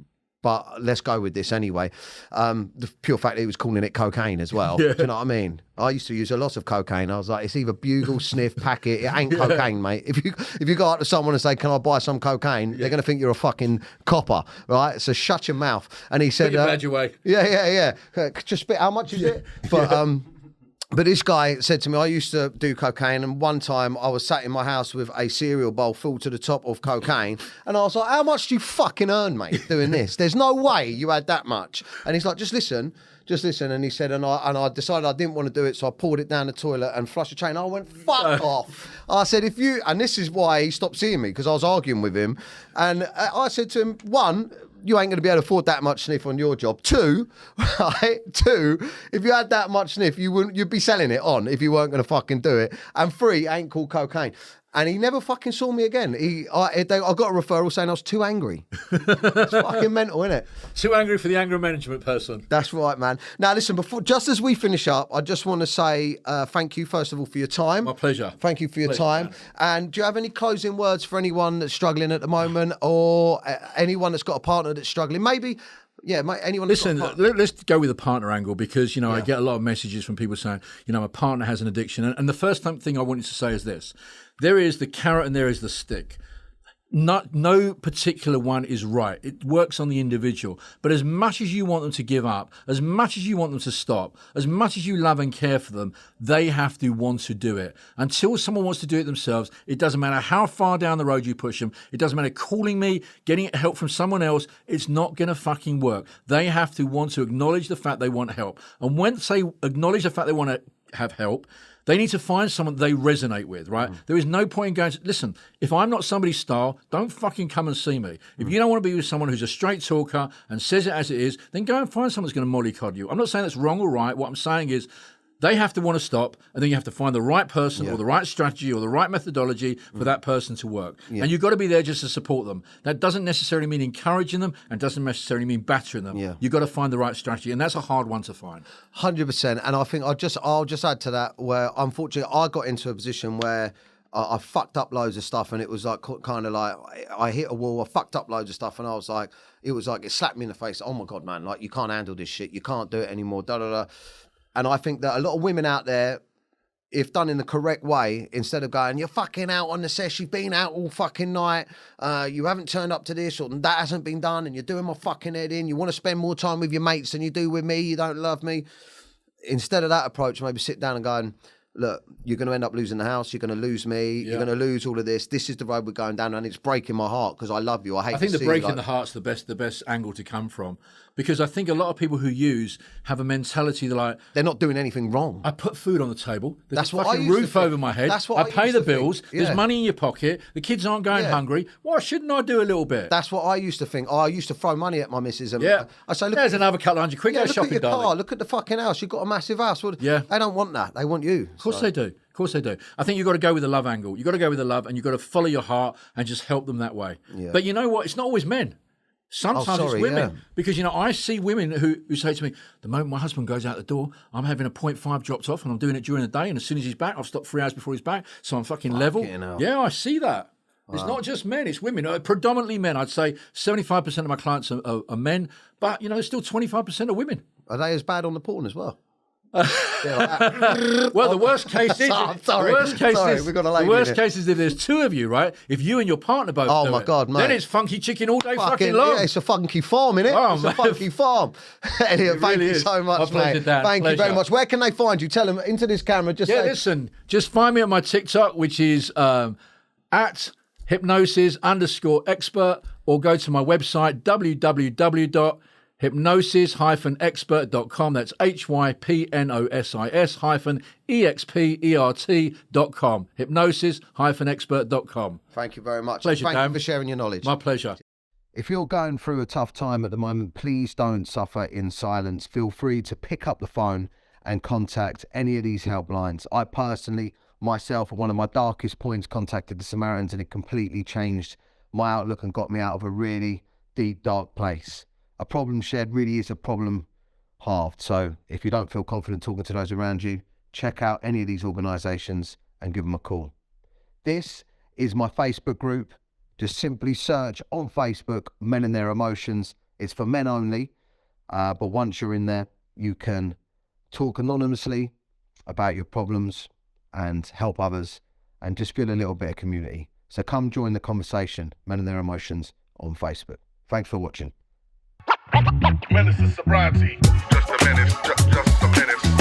But let's go with this anyway. The pure fact that he was calling it cocaine as well. Do you know what I mean? I used to use a lot of cocaine. I was like, it's either bugle, sniff, packet. It ain't cocaine, mate. If you go up to someone and say, can I buy some cocaine? They're going to think you're a fucking copper, right? So shut your mouth. And he said... Put your badge away. Yeah. Just spit, how much is it? But this guy said to me, I used to do cocaine, and one time I was sat in my house with a cereal bowl filled to the top of cocaine, and I was like, how much do you fucking earn, mate, doing this? There's no way you had that much. And he's like, just listen. And he said, and I decided I didn't want to do it, so I poured it down the toilet and flushed the train. I went, fuck off. I said, and this is why he stopped seeing me, because I was arguing with him. And I said to him, one, you ain't going to be able to afford that much sniff on your job. Two, if you had that much sniff, you'd be selling it on if you weren't going to fucking do it. And 3, ain't called cocaine. And he never fucking saw me again. I got a referral saying I was too angry. It's fucking mental, isn't it? Too angry for the anger management person. That's right, man. Now, listen, just as we finish up, I just want to say thank you, first of all, for your time. My pleasure. Thank you for your time. Man. And do you have any closing words for anyone that's struggling at the moment, or anyone that's got a partner that's struggling? Maybe... Yeah, anyone. Listen, let's go with the partner angle, because, I get a lot of messages from people saying, my partner has an addiction. And the first thing I want you to say is this. There is the carrot and there is the stick. No particular one is right. It works on the individual. But as much as you want them to give up, as much as you want them to stop, as much as you love and care for them, they have to want to do it. Until someone wants to do it themselves, it doesn't matter how far down the road you push them. It doesn't matter calling me, getting help from someone else. It's not going to fucking work. They have to want to acknowledge the fact they want help. And when they acknowledge the fact they want to have help, they need to find someone they resonate with, right? There is no point in going listen, if I'm not somebody's style, don't fucking come and see me. If you don't want to be with someone who's a straight talker and says it as it is, then go and find someone that's going to mollycoddle you. I'm not saying that's wrong or right. What I'm saying is they have to want to stop, and then you have to find the right person or the right strategy or the right methodology for that person to work. And you've got to be there just to support them. That doesn't necessarily mean encouraging them and doesn't necessarily mean battering them. You've got to find the right strategy, and that's a hard one to find. 100%. And I think I'll just add to that, where unfortunately I got into a position where I fucked up loads of stuff, and it was like kind of like I hit a wall, I fucked up loads of stuff, and I was like, it slapped me in the face. Oh my God, man, like you can't handle this shit. You can't do it anymore. And I think that a lot of women out there, if done in the correct way, instead of going, you're fucking out on the sesh, you've been out all fucking night, you haven't turned up to this, or that hasn't been done, and you're doing my fucking head in, you want to spend more time with your mates than you do with me, you don't love me. Instead of that approach, maybe sit down and go, look, you're going to end up losing the house, you're going to lose me, you're going to lose all of this. This is the road we're going down, and it's breaking my heart because I love you. I think the breaking the heart's the best angle to come from, because I think a lot of people who use have a mentality that they're not doing anything wrong. I put food on the table. There's That's a what fucking roof over my head. That's what I pay the bills. Yeah. There's money in your pocket. The kids aren't going hungry. Why shouldn't I do a little bit? That's what I used to think. I used to throw money at my missus. And I say, look, there's another couple $100 quid. Go shopping, look at your darling. car. Look at the fucking house. You've got a massive house. Well, they don't want that. They want you. Of course they do. Of course they do. I think you've got to go with the love angle. You've got to go with the love, and you've got to follow your heart and just help them that way. Yeah. But you know what? It's not always men. Sometimes it's women. Because, I see women who say to me, the moment my husband goes out the door, I'm having a 0.5 dropped off, and I'm doing it during the day, and as soon as he's back, I've stopped 3 hours before he's back, so I'm fucking level. Yeah, I see that. Wow. It's not just men, it's women. Predominantly men. I'd say 75% of my clients are men, but, there's still 25% of women. Are they as bad on the porn as well? Well, the worst case is the worst case is if there's two of you, right? If you and your partner both do it, God, mate. Then it's funky chicken all day fucking long. Yeah, it's a funky farm, innit? Oh, it's a funky farm. Elliot, thank you so much, mate. Thank you very much. Where can they find you? Tell them into this camera. Listen, just find me on my TikTok, which is at hypnosis_expert, or go to my website, www.hypnosis-expert.com. That's hypnosis-expert.com. Hypnosis-expert.com. Thank you very much. Pleasure, Thank you for sharing your knowledge. My pleasure. If you're going through a tough time at the moment, please don't suffer in silence. Feel free to pick up the phone and contact any of these helplines. I personally, myself, at one of my darkest points, contacted the Samaritans, and it completely changed my outlook and got me out of a really deep, dark place. A problem shared really is a problem halved. So if you don't feel confident talking to those around you, check out any of these organisations and give them a call. This is my Facebook group. Just simply search on Facebook, Men and Their Emotions. It's for men only. But once you're in there, you can talk anonymously about your problems and help others and just feel a little bit of community. So come join the conversation, Men and Their Emotions, on Facebook. Thanks for watching. Menace II Sobriety. Just a menace. Just a menace.